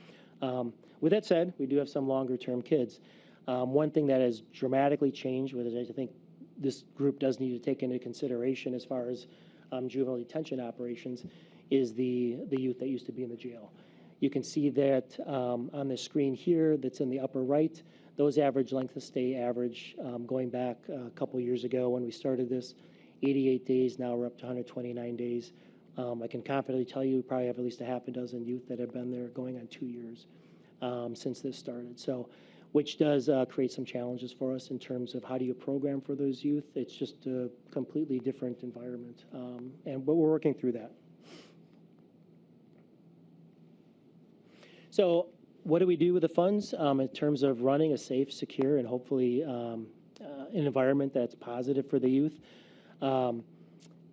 with that said, we do have some longer-term kids. One thing that has dramatically changed, which I think this group does need to take into consideration as far as juvenile detention operations, is the youth that used to be in the jail. You can see that on the screen here that's in the upper right, those average length of stay average going back a couple years ago when we started this, 88 days, now we're up to 129 days. I can confidently tell you we probably have at least a half a dozen youth that have been there going on 2 years since this started. So, which does create some challenges for us in terms of how do you program for those youth. It's just a completely different environment, but we're working through that. So what do we do with the funds in terms of running a safe, secure, and hopefully an environment that's positive for the youth?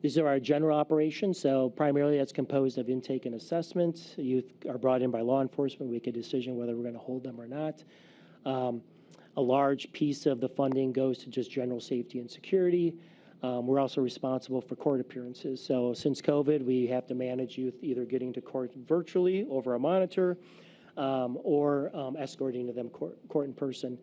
These are our general operations. So primarily that's composed of intake and assessment. Youth are brought in by law enforcement. We make a decision whether we're going to hold them or not. A large piece of the funding goes to just general safety and security. We're also responsible for court appearances. So since COVID, we have to manage youth either getting to court virtually over a monitor or escorting to them court in person.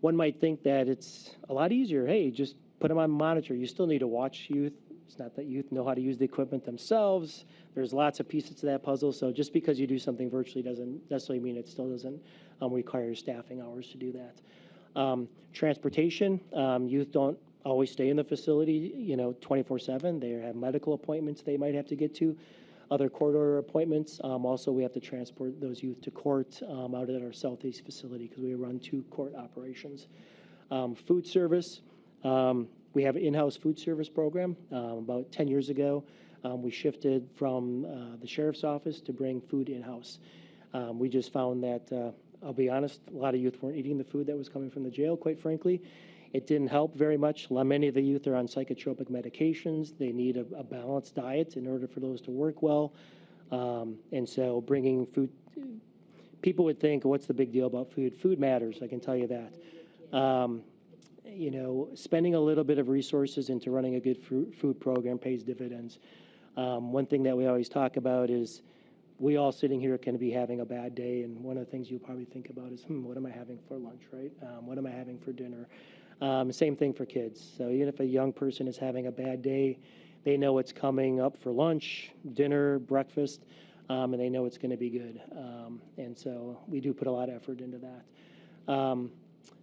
One might think that it's a lot easier. Hey, just put them on monitor. You still need to watch youth. It's not that youth know how to use the equipment themselves. There's lots of pieces to that puzzle. So just because you do something virtually doesn't necessarily mean it still doesn't require staffing hours to do that. Transportation, youth don't always stay in the facility, 24/7. They have medical appointments they might have to get to, other court order appointments. Also, we have to transport those youth to court out at our Southeast facility because we run 2 court operations. Food service, we have an in-house food service program. About 10 years ago, we shifted from the sheriff's office to bring food in-house. We just found that, I'll be honest, a lot of youth weren't eating the food that was coming from the jail, quite frankly. It didn't help very much. Many of the youth are on psychotropic medications. They need a balanced diet in order for those to work well. And so bringing food, people would think, what's the big deal about food? Food matters, I can tell you that. Spending a little bit of resources into running a good food program pays dividends. One thing that we always talk about is we all sitting here can be having a bad day, and one of the things you'll probably think about is, what am I having for lunch, right? What am I having for dinner? Same thing for kids. So even if a young person is having a bad day, they know what's coming up for lunch, dinner, breakfast, and they know it's going to be good. And so we do put a lot of effort into that.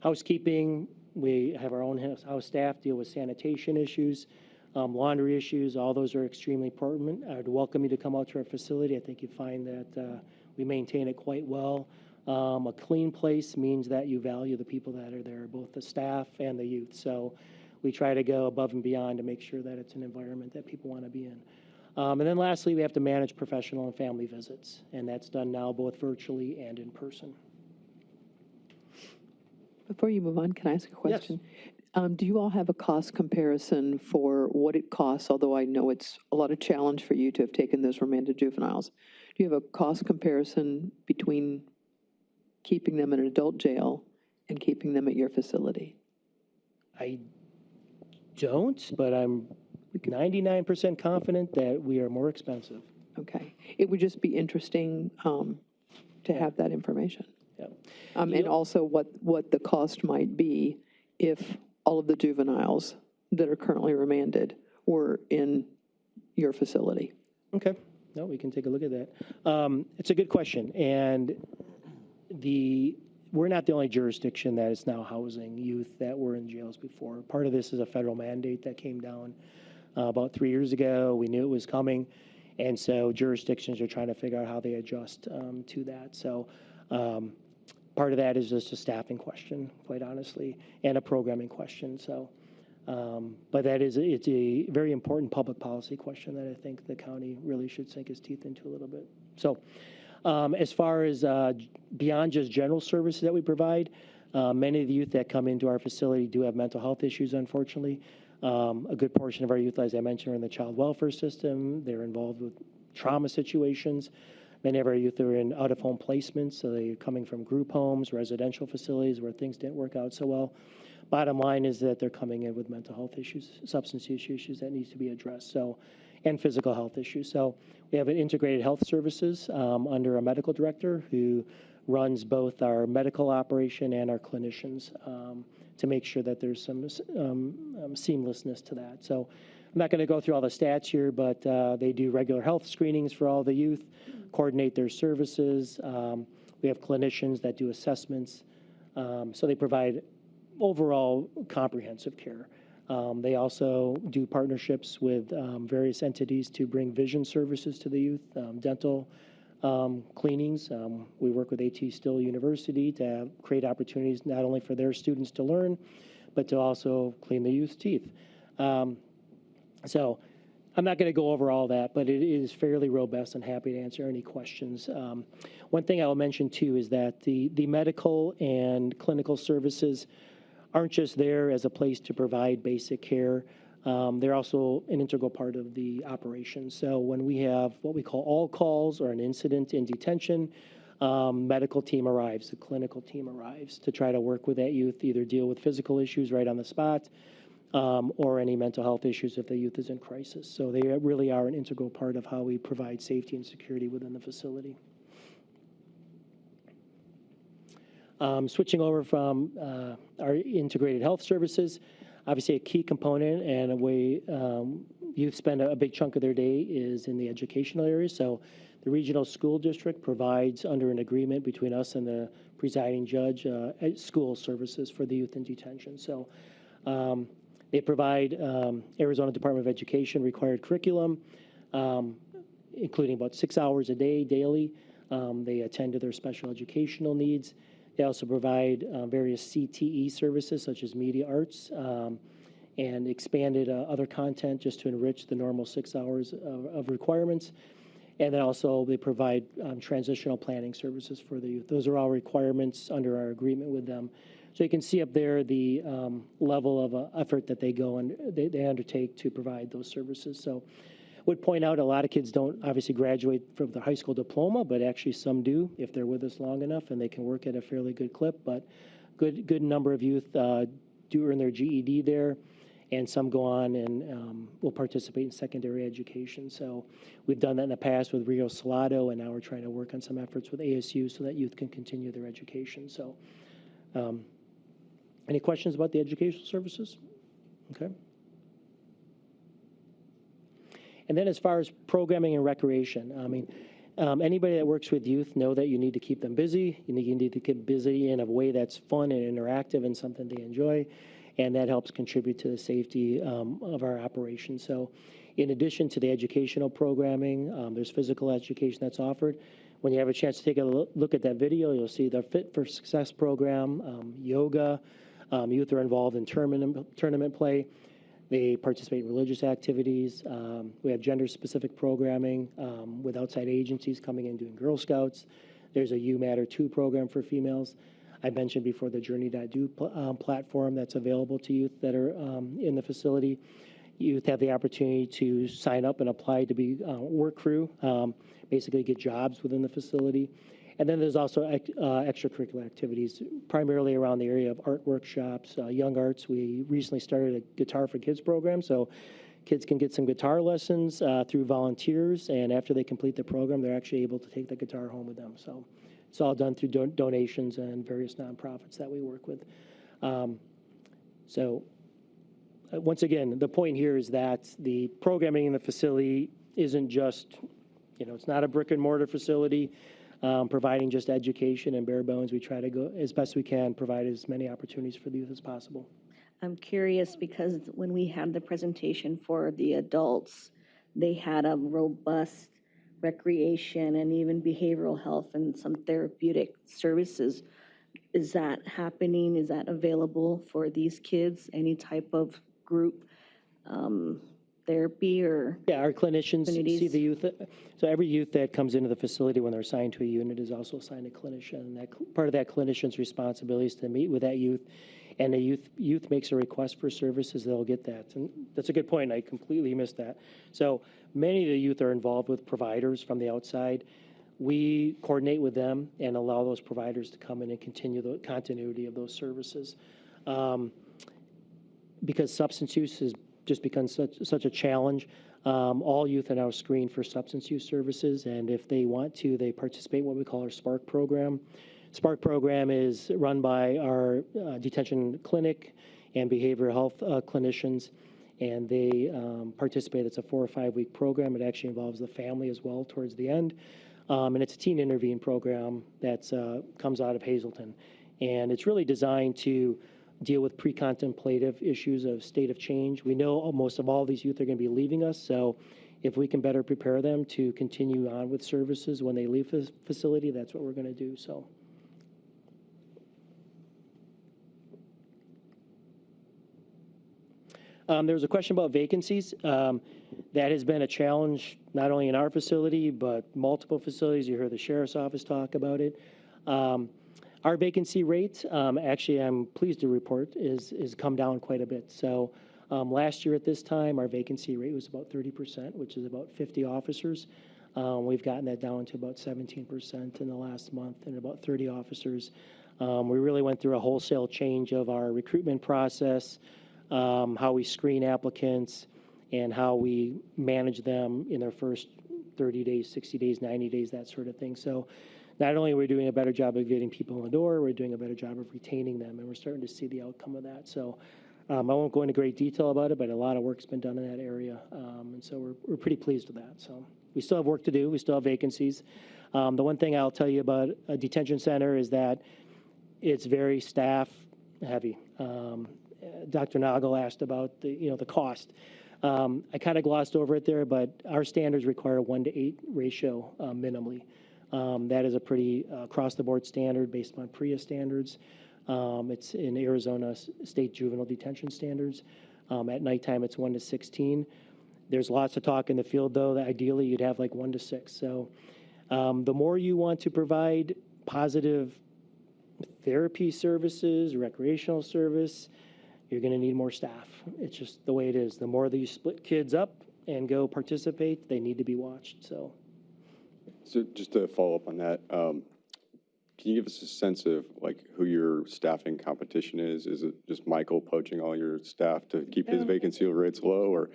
Housekeeping, we have our own house staff deal with sanitation issues, laundry issues. All those are extremely important. I'd welcome you to come out to our facility. I think you find that we maintain it quite well. A clean place means that you value the people that are there, both the staff and the youth. So we try to go above and beyond to make sure that it's an environment that people want to be in. And then lastly, we have to manage professional and family visits, and that's done now both virtually and in person. Before you move on, can I ask a question? Yes. Do you all have a cost comparison for what it costs, although I know it's a lot of challenge for you to have taken those remanded juveniles? Do you have a cost comparison between keeping them in an adult jail and keeping them at your facility? I don't, but I'm 99% confident that we are more expensive. Okay. It would just be interesting to have that information. Yeah. And also what the cost might be if all of the juveniles that are currently remanded were in your facility. Okay. No, we can take a look at that. It's a good question. And we're not the only jurisdiction that is now housing youth that were in jails before. Part of this is a federal mandate that came down about 3 years ago. We knew it was coming. And so jurisdictions are trying to figure out how they adjust to that. So part of that is just a staffing question, quite honestly, and a programming question. So, but it's a very important public policy question that I think the county really should sink its teeth into a little bit. So as far as beyond just general services that we provide, many of the youth that come into our facility do have mental health issues, unfortunately. A good portion of our youth, as I mentioned, are in the child welfare system. They're involved with trauma situations. Many of our youth are in out-of-home placements, so they're coming from group homes, residential facilities where things didn't work out so well. Bottom line is that they're coming in with mental health issues, substance use issues that needs to be addressed, and physical health issues. So we have an integrated health services under a medical director who runs both our medical operation and our clinicians to make sure that there's some seamlessness to that. So I'm not going to go through all the stats here, but they do regular health screenings for all the youth, coordinate their services. We have clinicians that do assessments. So they provide overall comprehensive care. They also do partnerships with various entities to bring vision services to the youth, dental cleanings. We work with A.T. Still University to create opportunities not only for their students to learn, but to also clean the youth's teeth. So I'm not going to go over all that, but it is fairly robust and happy to answer any questions. One thing I will mention, too, is that the medical and clinical services aren't just there as a place to provide basic care. They're also an integral part of the operation. So when we have what we call all calls or an incident in detention, medical team arrives, the clinical team arrives to try to work with that youth, either deal with physical issues right on the spot, or any mental health issues if the youth is in crisis. So they really are an integral part of how we provide safety and security within the facility. Switching over from our integrated health services, obviously a key component and a way youth spend a big chunk of their day is in the educational area. So the regional school district provides, under an agreement between us and the presiding judge, school services for the youth in detention. So they provide Arizona Department of Education required curriculum, including about 6 hours a day daily. They attend to their special educational needs. They also provide various CTE services such as media arts and expanded other content just to enrich the normal 6 hours of requirements. And then also they provide transitional planning services for the youth. Those are all requirements under our agreement with them. So you can see up there the level of effort that they go and they undertake to provide those services. So would point out a lot of kids don't obviously graduate from the high school diploma, but actually some do if they're with us long enough and they can work at a fairly good clip. But good number of youth do earn their GED there, and some go on and will participate in secondary education. So we've done that in the past with Rio Salado, and now we're trying to work on some efforts with ASU so that youth can continue their education. So any questions about the educational services? Okay. And then as far as programming and recreation, I mean, anybody that works with youth know that you need to keep them busy. You need to keep busy in a way that's fun and interactive and something they enjoy, and that helps contribute to the safety of our operation. So in addition to the educational programming, there's physical education that's offered. When you have a chance to take a look at that video, you'll see the Fit for Success program, yoga. Youth are involved in tournament play. They participate in religious activities. We have gender-specific programming with outside agencies coming in doing Girl Scouts. There's a You Matter 2 program for females. I mentioned before the Journey.do platform that's available to youth that are in the facility. Youth have the opportunity to sign up and apply to be work crew, basically get jobs within the facility. And then there's also extracurricular activities, primarily around the area of art workshops, young arts. We recently started a Guitar for Kids program, so kids can get some guitar lessons through volunteers, and after they complete the program, they're actually able to take the guitar home with them. So it's all done through donations and various nonprofits that we work with. Once again, the point here is that the programming in the facility isn't just, it's not a brick and mortar facility. Providing just education and bare bones, we try to go as best we can, provide as many opportunities for the youth as possible. I'm curious because when we had the presentation for the adults, they had a robust recreation and even behavioral health and some therapeutic services. Is that happening? Is that available for these kids? Any type of group therapy or? Yeah, our clinicians see the youth. So every youth that comes into the facility when they're assigned to a unit is also assigned a clinician. And that part of that clinician's responsibility is to meet with that youth. And the youth makes a request for services, they'll get that. And that's a good point. I completely missed that. So many of the youth are involved with providers from the outside. We coordinate with them and allow those providers to come in and continue the continuity of those services. Because substance use has just become such a challenge. All youth are now screened for substance use services, and if they want to, they participate in what we call our SPARK program. SPARK program is run by our detention clinic and behavioral health clinicians, and they participate. It's a 4 or 5 week program. It actually involves the family as well towards the end, and it's a teen intervene program that comes out of Hazleton, and it's really designed to deal with pre-contemplative issues of state of change. We know most of all these youth are going to be leaving us, so if we can better prepare them to continue on with services when they leave the facility, that's what we're going to do. So. There was a question about vacancies. That has been a challenge not only in our facility, but multiple facilities. You heard the sheriff's office talk about it. Our vacancy rate, actually, I'm pleased to report, is come down quite a bit. So last year at this time, our vacancy rate was about 30%, which is about 50 officers. We've gotten that down to about 17% in the last month and about 30 officers. We really went through a wholesale change of our recruitment process, how we screen applicants, and how we manage them in their first 30 days, 60 days, 90 days, that sort of thing. So not only are we doing a better job of getting people in the door, we're doing a better job of retaining them, and we're starting to see the outcome of that. So I won't go into great detail about it, but a lot of work's been done in that area, and so we're pretty pleased with that. So we still have work to do. We still have vacancies. The one thing I'll tell you about a detention center is that it's very staff heavy. Dr. Nagel asked about the cost. I kind of glossed over it there, but our standards require a 1-to-8 ratio minimally. That is a pretty across-the-board standard based on PREA standards. It's in Arizona state juvenile detention standards. At nighttime, it's 1-to-16. There's lots of talk in the field, though, that ideally you'd have like 1-to-6. So the more you want to provide positive therapy services, recreational service, you're going to need more staff. It's just the way it is. The more that you split kids up and go participate, they need to be watched. So just to follow up on that, can you give us a sense of like who your staffing competition is? Is it just Michael poaching all your staff to keep his vacancy rates low,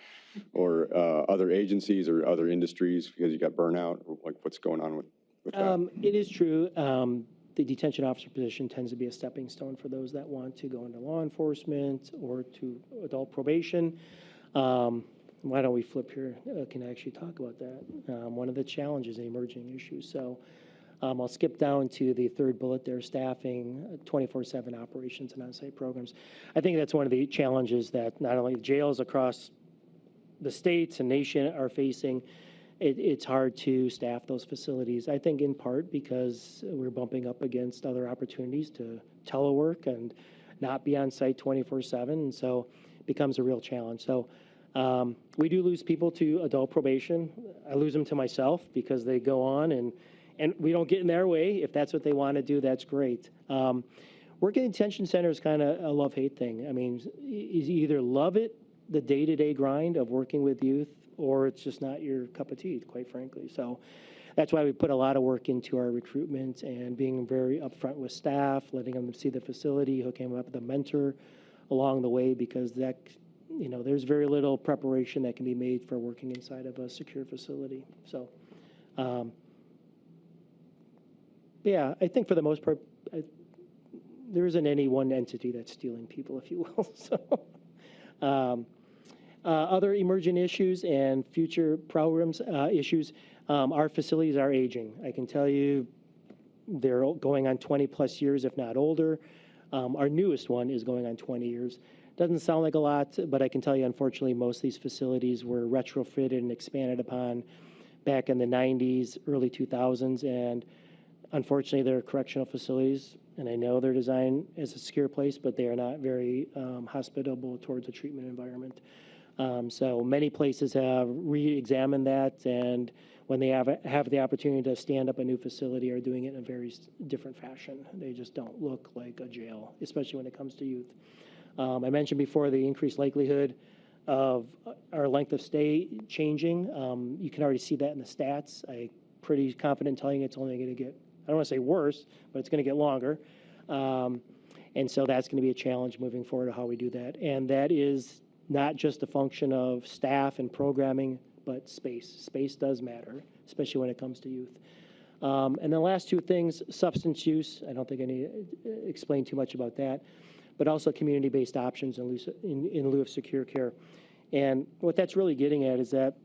or other agencies or other industries because you got burnout? Or like what's going on with that? It is true. The detention officer position tends to be a stepping stone for those that want to go into law enforcement or to adult probation. Why don't we flip here? Can I actually talk about that? One of the challenges and emerging issues. So I'll skip down to the third bullet there, staffing, 24/7 operations and on-site programs. I think that's one of the challenges that not only the jails across the states and nation are facing. It's hard to staff those facilities, I think in part because we're bumping up against other opportunities to telework and not be on site 24/7, and so it becomes a real challenge. So we do lose people to adult probation. I lose them to myself because they go on and we don't get in their way. If that's what they want to do, that's great. Working in detention center is kind of a love-hate thing. I mean, you either love it, the day-to-day grind of working with youth, or it's just not your cup of tea, quite frankly. So that's why we put a lot of work into our recruitment and being very upfront with staff, letting them see the facility, hooking them up with a mentor along the way, because that, there's very little preparation that can be made for working inside of a secure facility. So, yeah, I think for the most part, there isn't any one entity that's stealing people, if you will. So, other emergent issues and future programs issues, our facilities are aging. I can tell you they're going on 20 plus years, if not older. Our newest one is going on 20 years. Doesn't sound like a lot, but I can tell you, unfortunately, most of these facilities were retrofitted and expanded upon back in the 90s, early 2000s, and unfortunately, they're correctional facilities, and I know they're designed as a secure place, but they are not very hospitable towards a treatment environment. So many places have re-examined that, and when they have the opportunity to stand up a new facility, are doing it in a very different fashion. They just don't look like a jail, especially when it comes to youth. I mentioned before the increased likelihood of our length of stay changing. You can already see that in the stats. I'm pretty confident in telling you it's only going to get, I don't want to say worse, but it's going to get longer. And so that's going to be a challenge moving forward of how we do that. And that is not just a function of staff and programming, but space. Space does matter, especially when it comes to youth. And the last two things, substance use. I don't think I need to explain too much about that, but also community-based options in lieu of secure care. And what that's really getting at is that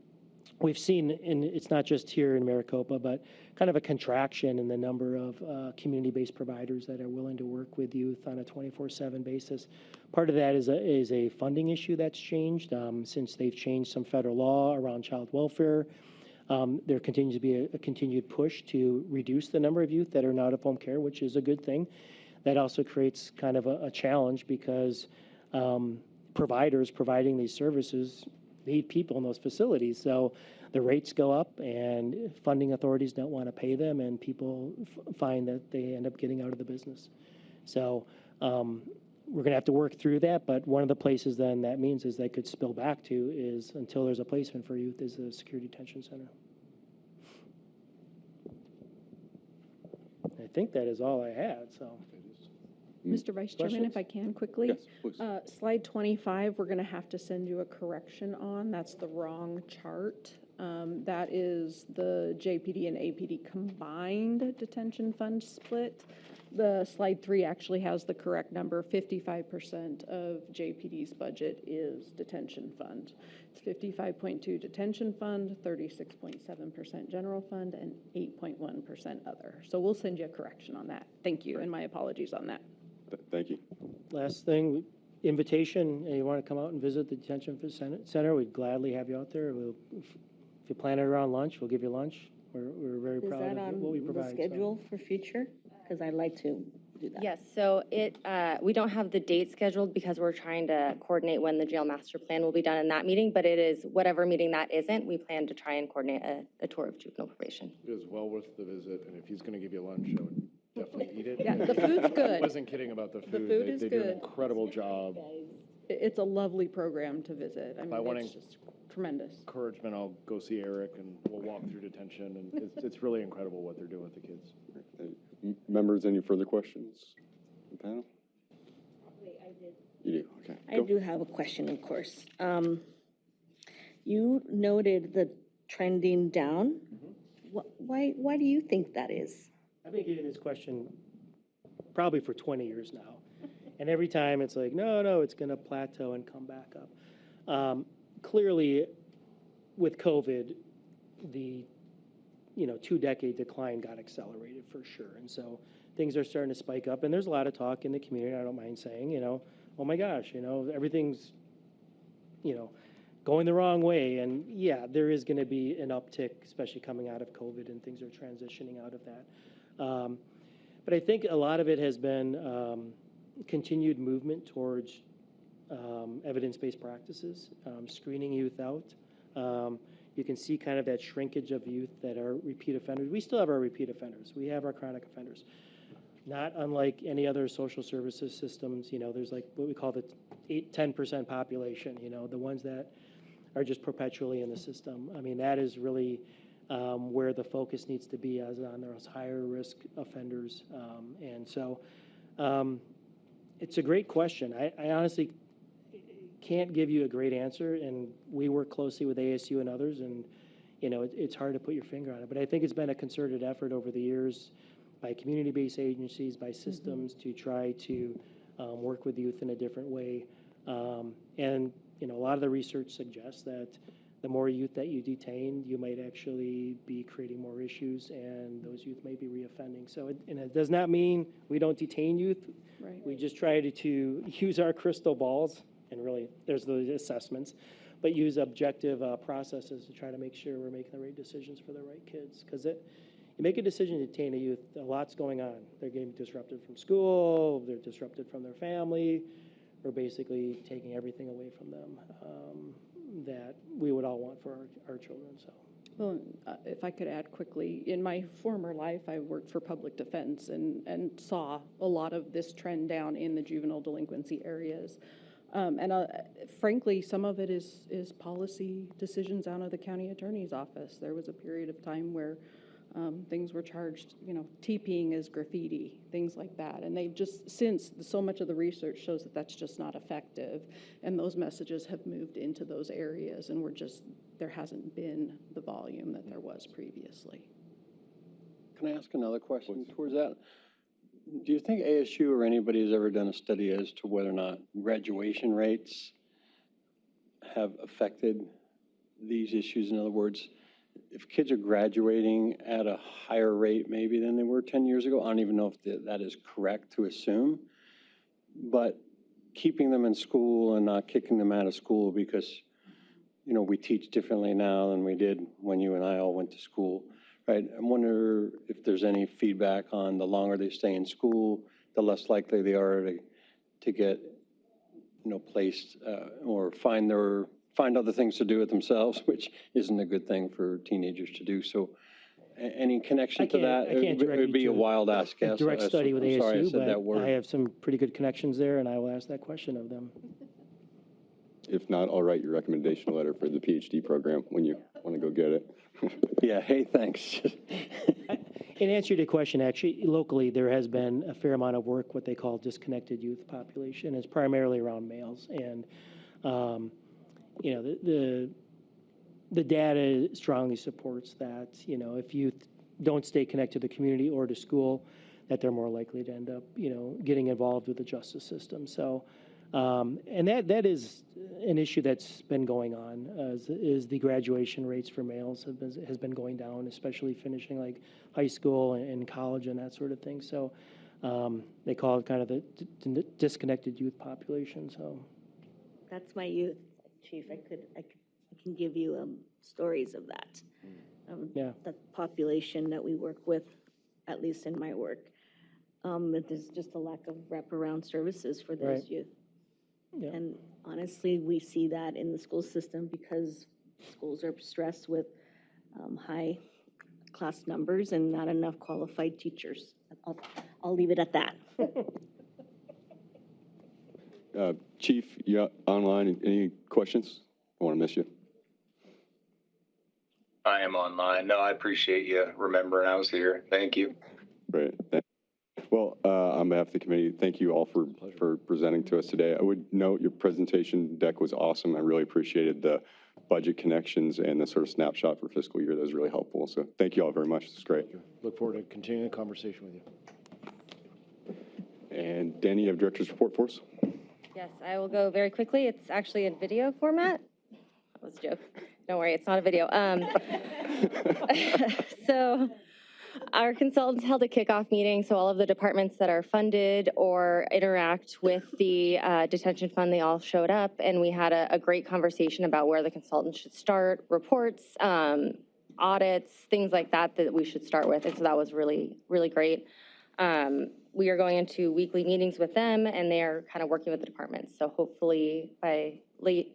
we've seen, and it's not just here in Maricopa, but kind of a contraction in the number of community-based providers that are willing to work with youth on a 24/7 basis. Part of that is a funding issue that's changed since they've changed some federal law around child welfare. There continues to be a continued push to reduce the number of youth that are in out-of-home care, which is a good thing. That also creates kind of a challenge because providers providing these services need people in those facilities. So the rates go up and funding authorities don't want to pay them, and people find that they end up getting out of the business. So we're going to have to work through that, but one of the places then that means is they could spill back to is, until there's a placement for youth, is a secure detention center. I think that is all I had, so. Mr. Vice Chairman, if I can quickly. Yes, please. Slide 25, we're going to have to send you a correction on. That's the wrong chart. That is the JPD and APD combined detention fund split. The slide 3 actually has the correct number. 55% of JPD's budget is detention fund. It's 55.2 detention fund, 36.7% general fund, and 8.1% other. So we'll send you a correction on that. Thank you, and my apologies on that. Thank you. Last thing, invitation, you want to come out and visit the detention center, we'd gladly have you out there. If you plan it around lunch, we'll give you lunch. We're very proud of what we provide. Is that on the schedule for future? Because I'd like to do that. Yes, so we don't have the date scheduled because we're trying to coordinate when the jail master plan will be done in that meeting, but it is whatever meeting that isn't, we plan to try and coordinate a tour of juvenile probation. It is well worth the visit, and if he's going to give you lunch, I would definitely eat it. Yeah, the food's good. I wasn't kidding about the food. The food is they do an good. incredible job. It's a lovely program to visit. I If I mean, want it's just tremendous. encouragement, I'll go see Eric, and we'll walk through detention, and it's really incredible what they're doing with the kids. Members, any further questions? The panel? You do, okay. I do have a question, of course. You noted the trending down. Why do you think that is? I've been getting this question probably for 20 years now. And every time it's like, no, it's going to plateau and come back up. Clearly, with COVID, the 2-decade decline got accelerated for sure. And so things are starting to spike up. And there's a lot of talk in the community, I don't mind saying, oh my gosh, everything's, going the wrong way. And yeah, there is going to be an uptick, especially coming out of COVID, and things are transitioning out of that. But I think a lot of it has been continued movement towards evidence-based practices, screening youth out. You can see kind of that shrinkage of youth that are repeat offenders. We still have our repeat offenders. We have our chronic offenders. Not unlike any other social services systems, there's like what we call the 10% population, the ones that are just perpetually in the system. I mean, that is really where the focus needs to be, as on those higher risk offenders. And so it's a great question. I honestly can't give you a great answer, and we work closely with ASU and others, and it's hard to put your finger on it. But I think it's been a concerted effort over the years by community-based agencies, by systems, to try to work with youth in a different way. And a lot of the research suggests that the more youth that you detain, you might actually be creating more issues, and those youth may be reoffending. So, it does not mean we don't detain youth. Right. We just try to use our crystal balls, and really, there's the assessments, but use objective processes to try to make sure we're making the right decisions for the right kids. Because you make a decision to detain a youth, a lot's going on. They're getting disrupted from school, they're disrupted from their family. We're basically taking everything away from them that we would all want for our children. So, Well, if I could add quickly, in my former life, I worked for public defense and saw a lot of this trend down in the juvenile delinquency areas. And frankly, some of it is policy decisions out of the county attorney's office. There was a period of time where things were charged, TPing as graffiti, things like that. And they've just, since so much of the research shows that that's just not effective, and those messages have moved into those areas, and there hasn't been the volume that there was previously. Can I ask another question towards that? Do you think ASU or anybody has ever done a study as to whether or not graduation rates have affected these issues? In other words, if kids are graduating at a higher rate maybe than they were 10 years ago, I don't even know if that is correct to assume, but keeping them in school and not kicking them out of school because, we teach differently now than we did when you and I all went to school, right? I wonder if there's any feedback on the longer they stay in school, the less likely they are to get, placed or find other things to do with themselves, which isn't a good thing for teenagers to do. So any connection to that? It would be a wild ass guess. Direct study with ASU, sorry I said that but word. I have some pretty good connections there, and I will ask that question of them. If not, I'll write your recommendation letter for the PhD program when you want to go get it. Yeah, hey, thanks. In answer to your question, actually, locally, there has been a fair amount of work, what they call disconnected youth population. It's primarily around males. And, you know, the data strongly supports that, you know, if youth don't stay connected to the community or to school, that they're more likely to end up, you know, getting involved with the justice system. So, and that is an issue that's been going on, is the graduation rates for males has been going down, especially finishing like high school and college and that sort of thing. So they call it kind of the disconnected youth population. So That's my youth, Chief. I can give you stories of that. Yeah. The population that we work with, at least in my work. There's just a lack of wraparound services for those Right. youth. Yeah. And honestly, we see that in the school system because schools are stressed with high class numbers and not enough qualified teachers. I'll leave it at that. Chief, you online? Any questions? I want to miss you. I am online. No, I appreciate you remembering I was here. Thank you. Great. Well, on behalf of the committee, thank you all for presenting to us today. I would note your presentation deck was awesome. I really appreciated the budget connections and the sort of snapshot for fiscal year. That was really helpful. So thank you all very much. This is great. Look forward to continuing the conversation with you. And Danny, you have director's report for us? Yes, I will go very quickly. It's actually in video format. That was a joke. Don't worry, it's not a video. So our consultants held a kickoff meeting, so all of the departments that are funded or interact with the detention fund, they all showed up, and we had a great conversation about where the consultants should start, reports, audits, things like that we should start with, and so that was really, really great. We are going into weekly meetings with them, and they are kind of working with the departments, so hopefully by late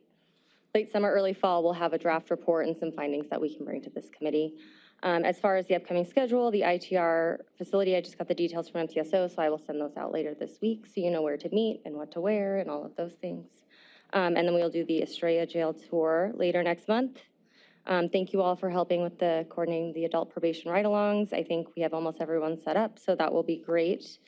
summer, early fall, we'll have a draft report and some findings that we can bring to this committee. As far as the upcoming schedule, the ITR facility, I just got the details from MTSO, so I will send those out later this week so you know where to meet and what to wear and all of those things. And then we'll do the Estrella jail tour later next month. Thank you all for helping with coordinating the adult probation ride-alongs. I think we have almost everyone set up, so that will be great.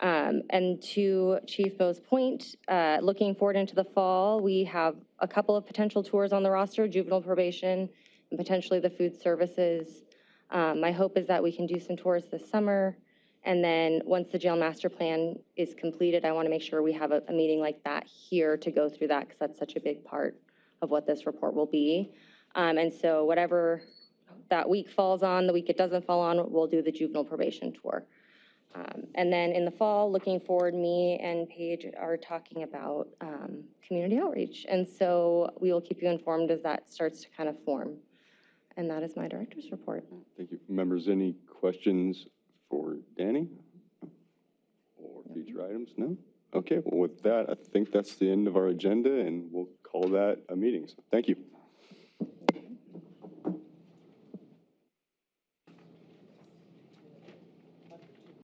And to Chief Bo's point, looking forward into the fall, we have a couple of potential tours on the roster, juvenile probation and potentially the food services. My hope is that we can do some tours this summer. And then once the jail master plan is completed, I want to make sure we have a meeting like that here to go through that because that's such a big part of what this report will be. And so whatever that week falls on, the week it doesn't fall on, we'll do the juvenile probation tour. And then in the fall, looking forward, me and Paige are talking about community outreach. And so we will keep you informed as that starts to kind of form. And that is my director's report. Thank you. Members, any questions for Danny? Or future items? No? Okay, well, with that, I think that's the end of our agenda, and we'll call that a meeting. So thank you.